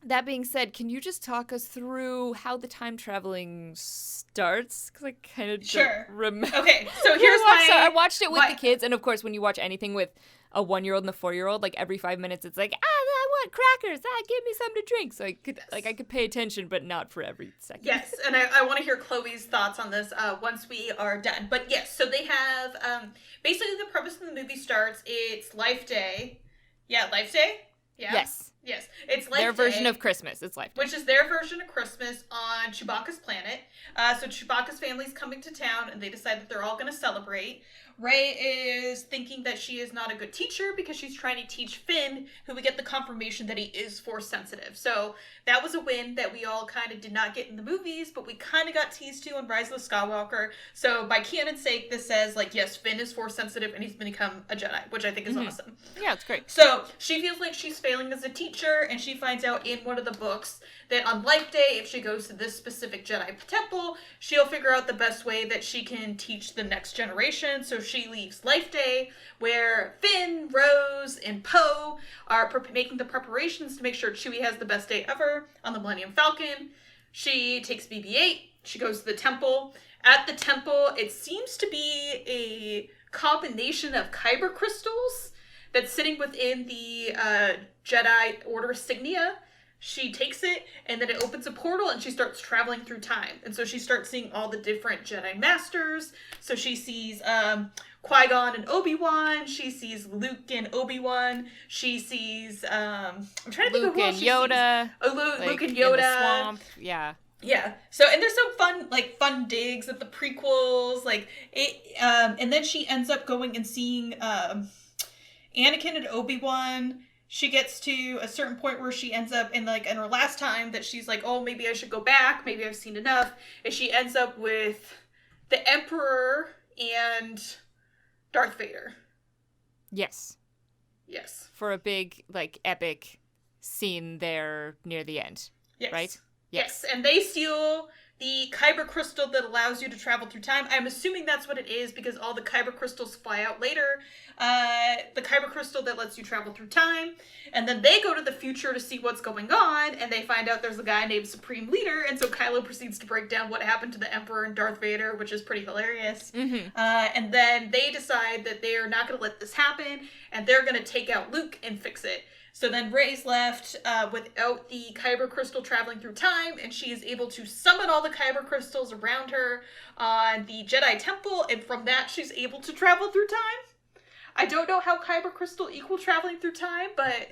That being said, can you just talk us through how the time traveling starts? Because I kind of don't remember. Okay, so here's I watched it with the kids, and of course when you watch anything with a 1-year-old and a 4-year-old, like every 5 minutes it's like, I want crackers, give me something to drink. So I could pay attention, but not for every second. Yes, and I want to hear Chloe's thoughts on this once we are done. But yes, so they have, basically the premise of the movie starts, it's Life Day. Yeah, Life Day? Yeah. Yes. It's Life Day. Their version of Christmas. It's Life Day. Which is their version of Christmas on Chewbacca's planet. So Chewbacca's family's coming to town, and they decide that they're all going to celebrate. Rey is thinking that she is not a good teacher because she's trying to teach Finn, who we get the confirmation that he is Force sensitive. So that was a win that we all kind of did not get in the movies, but we kind of got teased to on Rise of the Skywalker. So by canon's sake, this says, like, yes, Finn is Force sensitive and he's going to become a Jedi, which I think is awesome. Yeah, it's great. So she feels like she's failing as a teacher, and she finds out in one of the books that on Life Day, if she goes to this specific Jedi temple, she'll figure out the best way that she can teach the next generation. So she leaves Life Day, where Finn, Rose, and Poe are making the preparations to make sure Chewie has the best day ever on the Millennium Falcon. She takes BB-8. She goes to the temple. At the temple, it seems to be a combination of kyber crystals that's sitting within the Jedi Order insignia. she takes it, and then it opens a portal, and she starts traveling through time. And so she starts seeing all the different Jedi Masters. So she sees Qui-Gon and Obi-Wan. She sees Luke and Obi-Wan. She sees, I'm trying to think of who else she Yoda. sees. Oh, Luke and Yoda. In the swamp. Yeah. Yeah. So, and there's some fun digs at the prequels, and then she ends up going and seeing Anakin and Obi-Wan. She gets to a certain point where she ends up in her last time that she's like, oh, maybe I should go back. Maybe I've seen enough. And she ends up with the Emperor and Darth Vader. Yes. Yes. For a big, epic scene there near the end. Yes. Right? Yes. And they steal the Kyber crystal that allows you to travel through time. I'm assuming that's what it is because all the Kyber crystals fly out later. The Kyber crystal that lets you travel through time. And then they go to the future to see what's going on, and they find out there's a guy named Supreme Leader, and so Kylo proceeds to break down what happened to the Emperor and Darth Vader, which is pretty hilarious. Mm-hmm. And then they decide that they're not going to let this happen, and they're going to take out Luke and fix it. So then Rey's left without the Kyber crystal traveling through time, and she is able to summon all the Kyber crystals around her on the Jedi Temple, and from that she's able to travel through time. I don't know how Kyber crystal equal traveling through time, but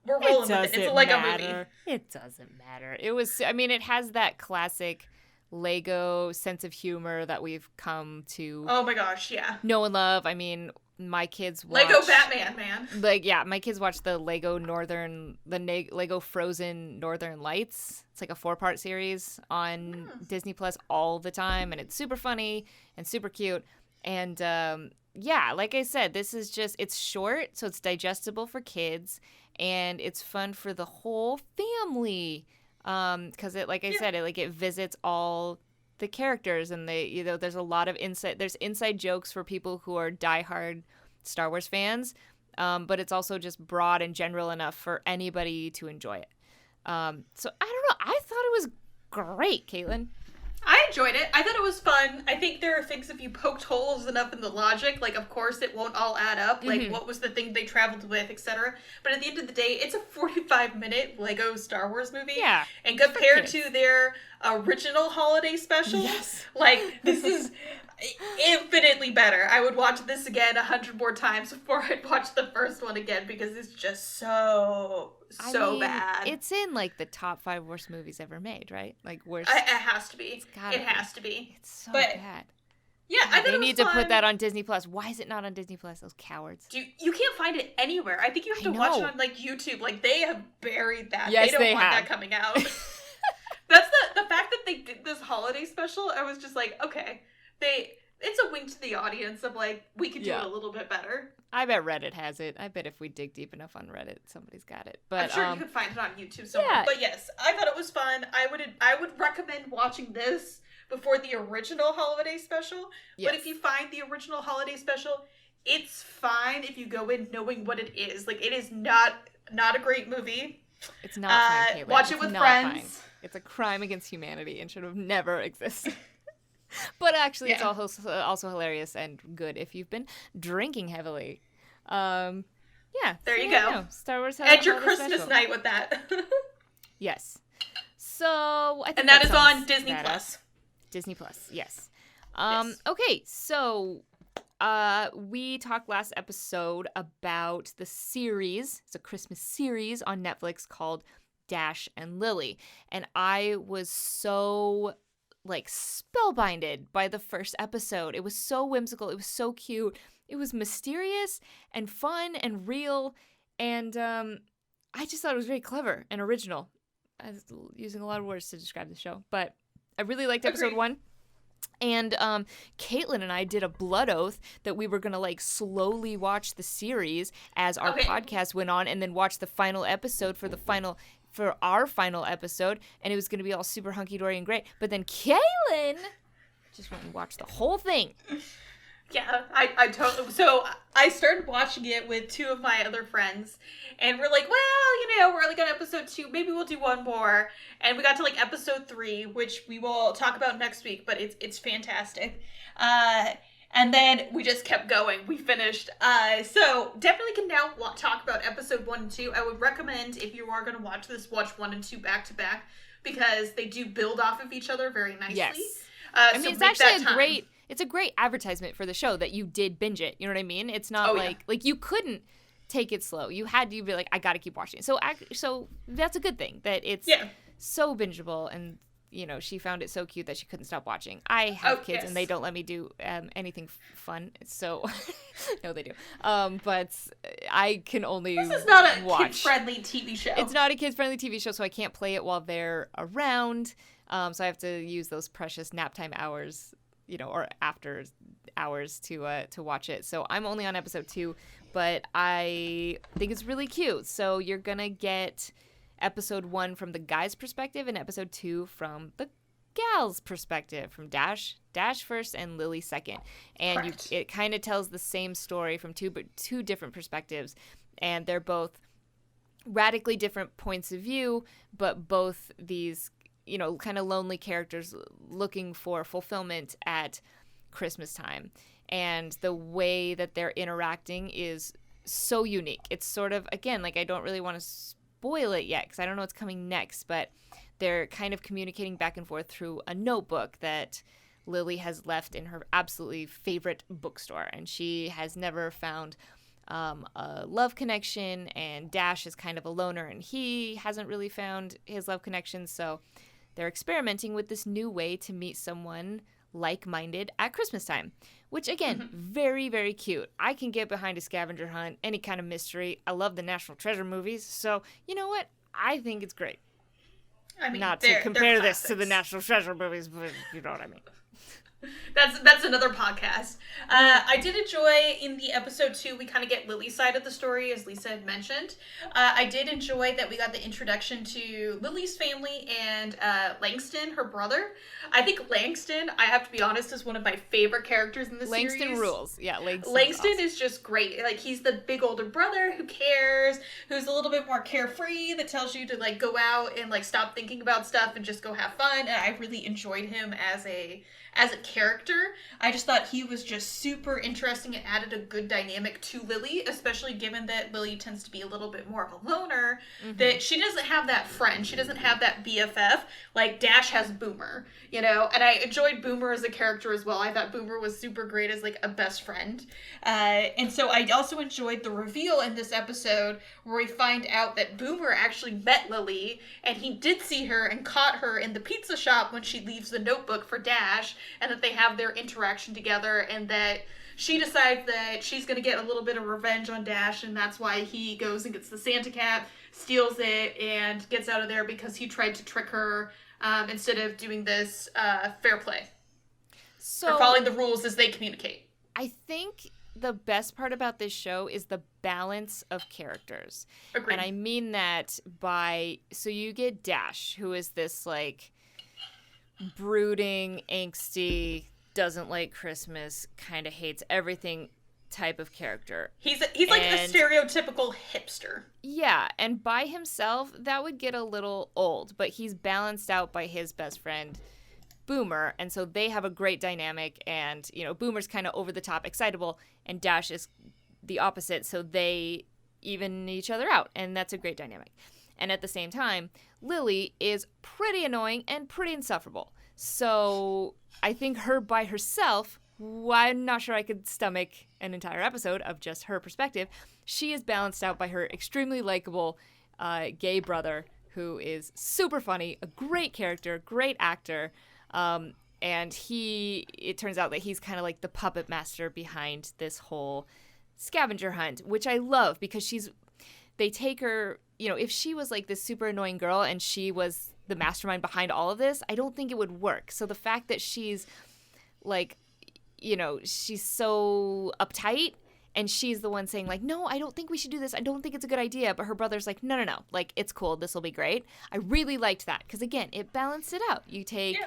we're rolling with it. It's a Lego movie. It doesn't matter. It has that classic Lego sense of humor that we've come to oh my gosh, yeah. know and love. My kids watch Lego Batman, man. My kids watch the Lego Frozen Northern Lights. It's like a 4-part series on Disney Plus all the time, and it's super funny and super cute. And like I said, this is just, it's short, so it's digestible for kids, and it's fun for the whole family. Because it visits all the characters, and there's a lot of inside jokes for people who are diehard Star Wars fans, but it's also just broad and general enough for anybody to enjoy it. So I don't know. I thought it was great, Kaitlin. I enjoyed it. I thought it was fun. I think there are things, if you poked holes enough in the logic, of course it won't all add up. What was the thing they traveled with, etc. But at the end of the day, it's a 45-minute Lego Star Wars movie. Yeah. And compared to their original holiday special, yes. This is infinitely better. I would watch this again 100 more times before I'd watch the first one again because it's just so bad. It's in the top 5 worst movies ever made, right? Worst. It has to be. It has to be. It's so bad. Yeah, I thought they need to put that on Disney Plus. Why is it not on Disney Plus? Those cowards. You can't find it anywhere. I think you have to watch it on YouTube. They have buried that. Yes, they don't want that coming out. That's the fact that they did this holiday special. I was just okay. It's a wink to the audience of we could do it a little bit better. I bet Reddit has it. I bet if we dig deep enough on Reddit, somebody's got it. But I'm sure you could find it on YouTube somewhere. Yeah. But yes, I thought it was fun. I would recommend watching this before the original holiday special. Yes. But if you find the original holiday special, it's fine if you go in knowing what it is. It is not a great movie. It's not fine, Kaitlin. Watch it with friends. Fine. It's a crime against humanity and should have never existed. But actually, it's also hilarious and good if you've been drinking heavily. There you go. Star Wars. End your Christmas special. Night with that. Yes. So I think and that is on Disney Plus. Disney Plus, yes. Yes. Okay, so we talked last episode about the series. It's a Christmas series on Netflix called Dash and Lily, and I was so spellbinded by the first episode. It was so whimsical. It was so cute. It was mysterious and fun and real. And I just thought it was very clever and original. I was using a lot of words to describe the show. But I really liked episode 1. And Kaitlin and I did a blood oath that we were going to slowly watch the series as our podcast went on and then watch the final episode for our final episode, and it was going to be all super hunky-dory and great. But then Kaitlin just went and watched the whole thing. Yeah, I totally... So I started watching it with 2 of my other friends, and we're we're only on episode 2. Maybe we'll do one more. And we got to episode 3, which we will talk about next week, but it's fantastic. And then we just kept going. We finished. So definitely can now talk about episode 1 and 2. I would recommend, if you are going to watch this, watch 1 and 2 back to back, because they do build off of each other very nicely. Yes. I mean, it's actually it's a great advertisement for the show that you did binge it. You know what I mean? It's not like you couldn't take it slow. You had to be like, I got to keep watching it. So that's a good thing, that it's so bingeable. And she found it so cute that she couldn't stop watching. I have kids and they don't let me do anything fun. So no, they do. But I can only This is not a kid-friendly TV show. It's not a kid-friendly TV show, so I can't play it while they're around. So I have to use those precious nap time hours, or after hours to watch it. So I'm only on episode 2, but I think it's really cute. So you're gonna get episode 1 from the guy's perspective and episode 2 from the gal's perspective, from Dash first and Lily second. And it kind of tells the same story from two different perspectives, and they're both radically different points of view, but both these kind of lonely characters looking for fulfillment at Christmas time. And the way that they're interacting is so unique. It's sort of, again, like, I don't really want to spoil it yet because I don't know what's coming next, but they're kind of communicating back and forth through a notebook that Lily has left in her absolutely favorite bookstore, and she has never found a love connection, and Dash is kind of a loner and he hasn't really found his love connection, so they're experimenting with this new way to meet someone like-minded at Christmas time, which, again, very, very cute. I can get behind a scavenger hunt, any kind of mystery. I love the National Treasure movies, so you know what? I think it's great. I mean, not to compare this to the National Treasure movies, but you know what I mean. That's another podcast. I did enjoy in the episode 2, we kind of get Lily's side of the story, as Lisa had mentioned. I did enjoy that we got the introduction to Lily's family and Langston, her brother. I think Langston, I have to be honest, is one of my favorite characters in the series. Langston rules. Yeah, Langston awesome. Is just great. Like, he's the big older brother who cares, who's a little bit more carefree, that tells you to, like, go out and, like, stop thinking about stuff and just go have fun. And I really enjoyed him as a character. I just thought he was just super interesting and added a good dynamic to Lily, especially given that Lily tends to be a little bit more of a loner, that she doesn't have that friend. She doesn't have that BFF like Dash has Boomer, and I enjoyed Boomer as a character as well. I thought Boomer was super great as like a best friend. And so I also enjoyed the reveal in this episode where we find out that Boomer actually met Lily, and he did see her and caught her in the pizza shop when she leaves the notebook for Dash, and that they have their interaction together, and that she decides that she's going to get a little bit of revenge on Dash, and that's why he goes and gets the Santa cap, steals it, and gets out of there because he tried to trick her instead of doing this fair play. Or following the rules as they communicate. I think the best part about this show is the balance of characters. Agreed. And I mean that so you get Dash, who is this, like, brooding, angsty, doesn't like Christmas, kind of hates everything type of character. He's like a stereotypical hipster. Yeah, and by himself, that would get a little old, but he's balanced out by his best friend, Boomer, and so they have a great dynamic, and, Boomer's kind of over the top excitable, and Dash is the opposite, so they even each other out, and that's a great dynamic. And at the same time, Lily is pretty annoying and pretty insufferable. So I think her by herself, I'm not sure I could stomach an entire episode of just her perspective. She is balanced out by her extremely likable gay brother, who is super funny, a great character, great actor. And it turns out that he's kind of like the puppet master behind this whole scavenger hunt, which I love because they take her, if she was like this super annoying girl and she was the mastermind behind all of this, I don't think it would work. So the fact that she's like, she's so uptight and she's the one saying like, no, I don't think we should do this. I don't think it's a good idea. But her brother's like, no, like, it's cool. This will be great. I really liked that because, again, it balanced it out. You take,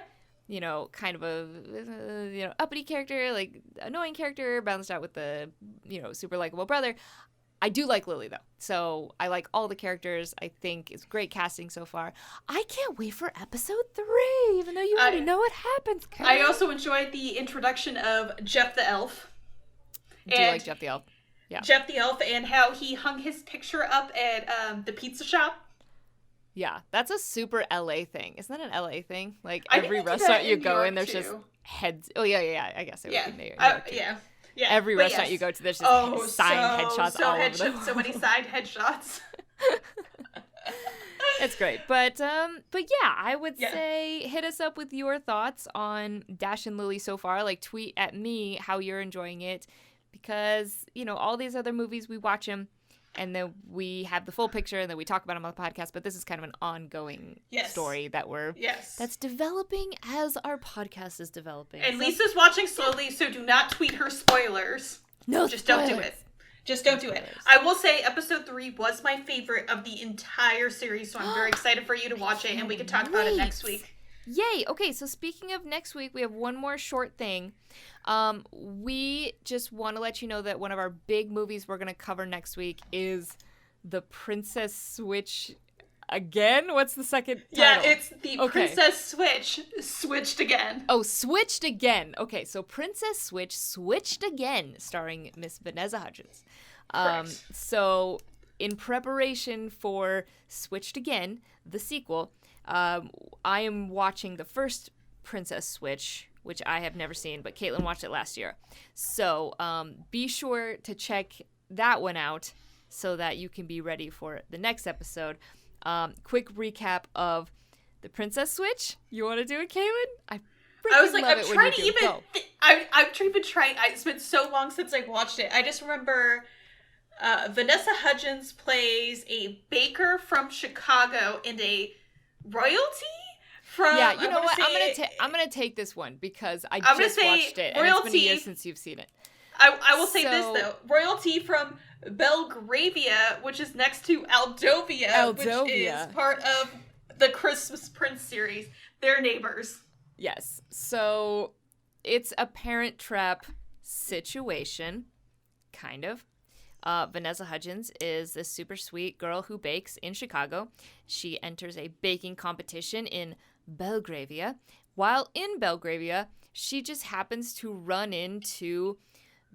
kind of a, uppity character, like annoying character balanced out with the, super likable brother. I do like Lily, though. So I like all the characters. I think it's great casting so far. I can't wait for episode 3, even though you already know what happens. I also enjoyed the introduction of Jeff the Elf. Do you like Jeff the Elf? Yeah. Jeff the Elf and how he hung his picture up at the pizza shop. Yeah, that's a super LA thing. Isn't that an LA thing? Like every restaurant you go in, there's just heads. Oh, yeah. I guess it would be New York. Yeah. Every restaurant you go to, there's just signed headshots all over them. So many signed headshots. It's great. But yeah, I would say hit us up with your thoughts on Dash and Lily so far. Like, tweet at me how you're enjoying it. Because, all these other movies, we watch them, and then we have the full picture, and then we talk about them on the podcast. But this is kind of an ongoing story that that's developing as our podcast is developing. And Lisa's watching slowly, so do not tweet her spoilers. No, just don't do it. Just don't do it. I will say episode 3 was my favorite of the entire series, so I'm very excited for you to watch it, and we can talk about it next week. Yay! Okay, so speaking of next week, we have one more short thing. We just want to let you know that one of our big movies we're going to cover next week is The Princess Switch Again? What's the second title? Yeah, it's The Princess Switch Switched Again. Oh, Switched Again. Okay, so Princess Switch Switched Again, starring Miss Vanessa Hudgens. So in preparation for Switched Again, the sequel, I am watching the first Princess Switch, which I have never seen, but Kaitlin watched it last year. So be sure to check that one out so that you can be ready for the next episode. Quick recap of the Princess Switch. You want to do it, Kaitlin? I was like, I'm trying to even. I'm trying. It's been so long since I watched it. I just remember Vanessa Hudgens plays a baker from Chicago and a royalty from. Yeah, you know what? I'm gonna take this one because I just watched it, and it's been a year since you've seen it. I will say this though: royalty from Belgravia, which is next to Aldovia, which is part of the Christmas Prince series. They're neighbors. Yes. So it's a Parent Trap situation, kind of. Vanessa Hudgens is this super sweet girl who bakes in Chicago. She enters a baking competition in Belgravia. While in Belgravia, she just happens to run into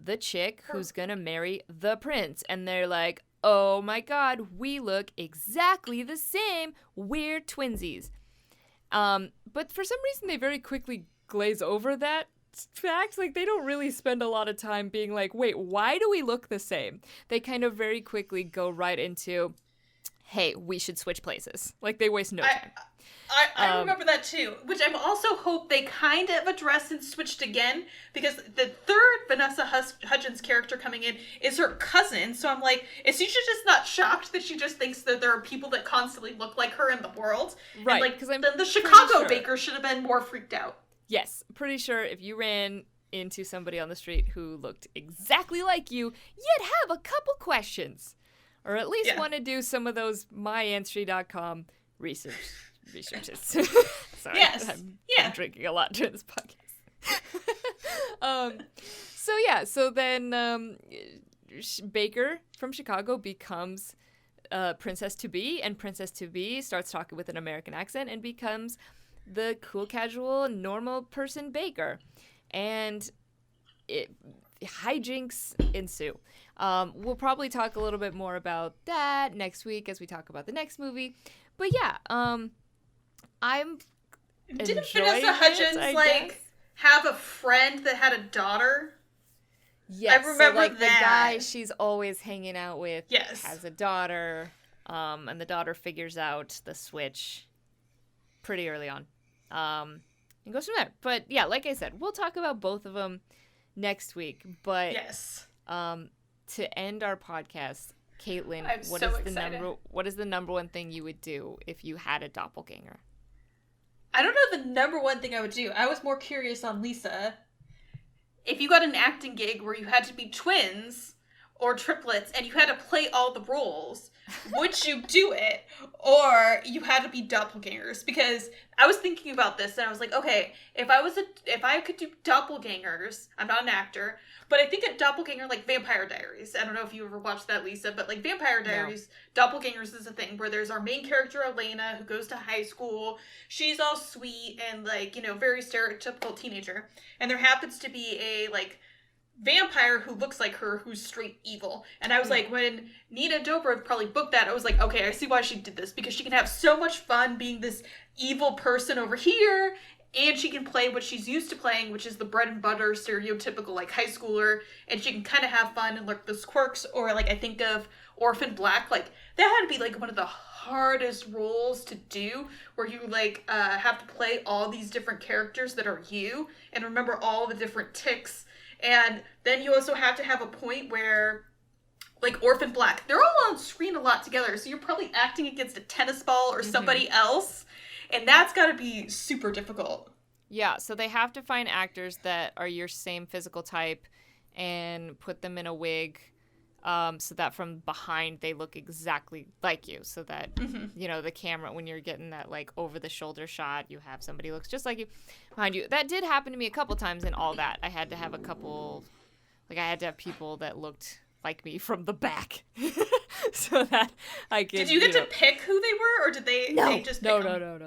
the chick who's gonna marry the prince. And they're like, oh my god, we look exactly the same. We're twinsies. But for some reason, they very quickly glaze over that fact. Like, they don't really spend a lot of time being like, wait, why do we look the same? They kind of very quickly go right into, hey, we should switch places. Like, they waste no time. I remember that too, which I also hope they kind of address and switched again, because the third Vanessa Hudgens character coming in is her cousin, so I'm like, is she just not shocked that she just thinks that there are people that constantly look like her in the world? Right, because the Chicago baker should have been more freaked out. Yes, pretty sure if you ran into somebody on the street who looked exactly like you, you'd have a couple questions. Or at least want to do some of those myanswer.com researches. Sorry, I'm drinking a lot during this podcast. So then Baker from Chicago becomes Princess to Be, and Princess to Be starts talking with an American accent and becomes the cool, casual, normal person baker. And hijinks ensue. We'll probably talk a little bit more about that next week as we talk about the next movie. But yeah, Didn't Vanessa Hudgens have a friend that had a daughter? Yes, I remember the guy she's always hanging out with has a daughter, and the daughter figures out the switch pretty early on, and goes from there. But yeah, like I said, we'll talk about both of them next week. But to end our podcast, Kaitlin, what is the number one thing you would do if you had a doppelganger? I don't know the number one thing I would do. I was more curious on Lisa. If you got an acting gig where you had to be twins, or triplets and you had to play all the roles, would you do it? Or you had to be doppelgangers? Because I was thinking about this and I was like, okay, if I could do doppelgangers, I'm not an actor, but I think a doppelganger like Vampire Diaries. I don't know if you ever watched that, Lisa, but like Vampire Diaries, doppelgangers is a thing where there's our main character, Elena, who goes to high school. She's all sweet and like, you know, very stereotypical teenager. And there happens to be a like vampire who looks like her who's straight evil. And I was like, when Nina Dobrev probably booked that, I was like, okay, I see why she did this, because she can have so much fun being this evil person over here, and she can play what she's used to playing, which is the bread and butter stereotypical like high schooler, and she can kind of have fun and learn those quirks. Or like I think of Orphan Black, like that had to be like one of the hardest roles to do, where you like have to play all these different characters that are you and remember all the different tics. And then you also have to have a point where, like Orphan Black, they're all on screen a lot together, so you're probably acting against a tennis ball or somebody else, and that's got to be super difficult. Yeah, so they have to find actors that are your same physical type and put them in a wig, so that from behind they look exactly like you, so that, you know, the camera, when you're getting that like over-the-shoulder shot, you have somebody who looks just like you behind you. That did happen to me a couple times in All That. I had to have people that looked like me from the back so that I could. Did you get to pick who they were, or did they just pick No.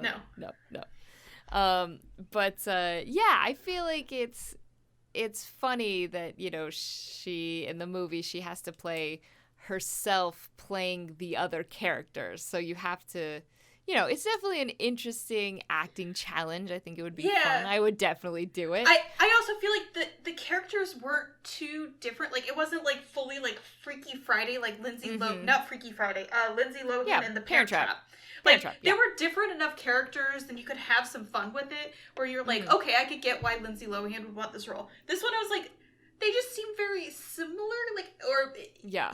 Yeah, I feel like it's funny that, you know, she, in the movie, she has to play herself playing the other characters. So you have to, you know, it's definitely an interesting acting challenge. I think it would be fun. I would definitely do it. I also feel like the characters weren't too different. Like, it wasn't like fully like Freaky Friday, like Lindsay not Freaky Friday, Lindsay Lohan and the Parent Trap. Like, they were different enough characters, and you could have some fun with it, where you're like, okay, I could get why Lindsay Lohan would want this role. This one, I was like, they just seem very similar, like, or... Yeah.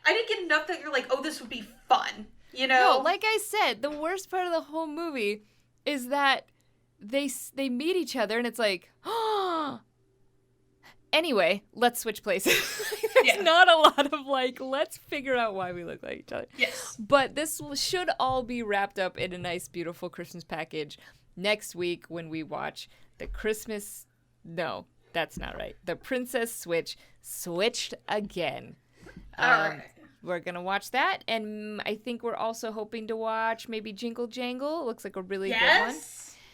I didn't get enough that you're like, oh, this would be fun, you know? No, like I said, the worst part of the whole movie is that they meet each other, and it's like, oh... Anyway, let's switch places. There's not a lot of like, let's figure out why we look like each other. Yes. But this should all be wrapped up in a nice, beautiful Christmas package next week when we watch the Christmas... No, that's not right. The Princess Switch Switched Again. All right. We're going to watch that. And I think we're also hoping to watch maybe Jingle Jangle. It looks like a really good one.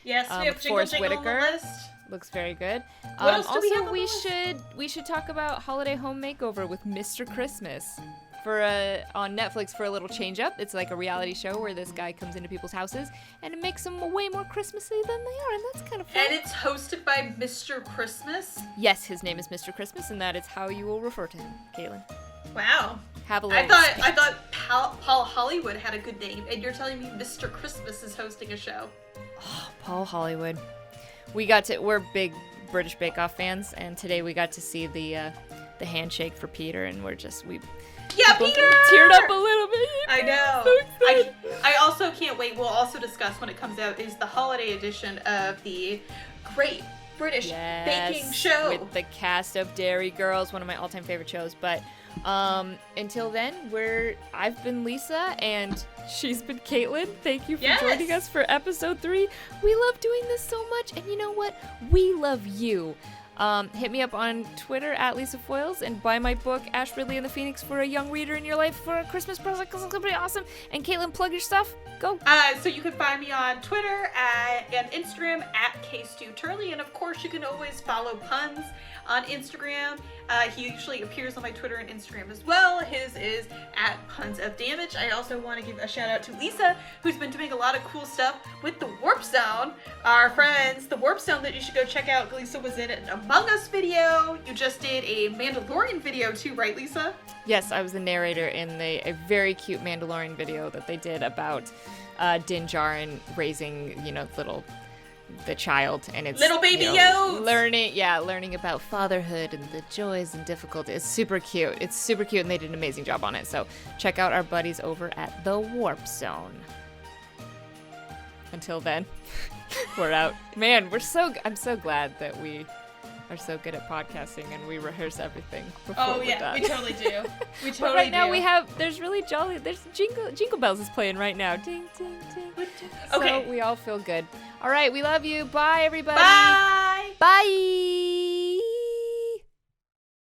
Yes, we have Jingle Jangle on the list. Looks very good. What else do we have on we the list? we should talk about Holiday Home Makeover with Mr. Christmas on Netflix for a little change up. It's like a reality show where this guy comes into people's houses and it makes them way more Christmassy than they are, and that's kind of fun. And it's hosted by Mr. Christmas. Yes, his name is Mr. Christmas, and that is how you will refer to him, Kaitlin. Wow. Have a little I thought Paul Hollywood had a good name, and you're telling me Mr. Christmas is hosting a show. Oh, Paul Hollywood. We're big British Bake Off fans, and today we got to see the handshake for Peter, and we Peter! Teared up a little bit. I know. So I also can't wait. We'll also discuss when it comes out is the holiday edition of the Great British Baking Show with the cast of Dairy Girls, one of my all-time favorite shows. But until then, I've been Lisa, and she's been Kaitlin. Thank you for joining us for episode 3. We love doing this so much, and you know what? We love you. Hit me up on Twitter at Lisa Foyles, and buy my book, Ash Ridley and the Phoenix, for a young reader in your life for a Christmas present, because it's going to be awesome. And Kaitlin, plug your stuff. Go. So you can find me on Twitter and Instagram at KStewTurley, and of course you can always follow Puns on Instagram. He usually appears on my Twitter and Instagram as well. His is at Puns of Damage. I also want to give a shout out to Lisa, who's been doing a lot of cool stuff with the Warp Zone. Our friends, the Warp Zone, that you should go check out. Lisa was in an Among Us video. You just did a Mandalorian video too, right, Lisa? Yes, I was the narrator in a very cute Mandalorian video that they did about Din Djarin raising, the child, and it's little baby Yodes learning about fatherhood and the joys and difficulties. It's super cute, and they did an amazing job on it. So check out our buddies over at the Warp Zone. Until then, we're out. Man, I'm so glad that we are so good at podcasting and we rehearse everything before Oh we're yeah, done. we totally do. We totally But right now do. there's really jolly, there's Jingle Bells is playing right now. Ding, ding, ding. Okay. So we all feel good. All right, we love you. Bye, everybody. Bye. Bye.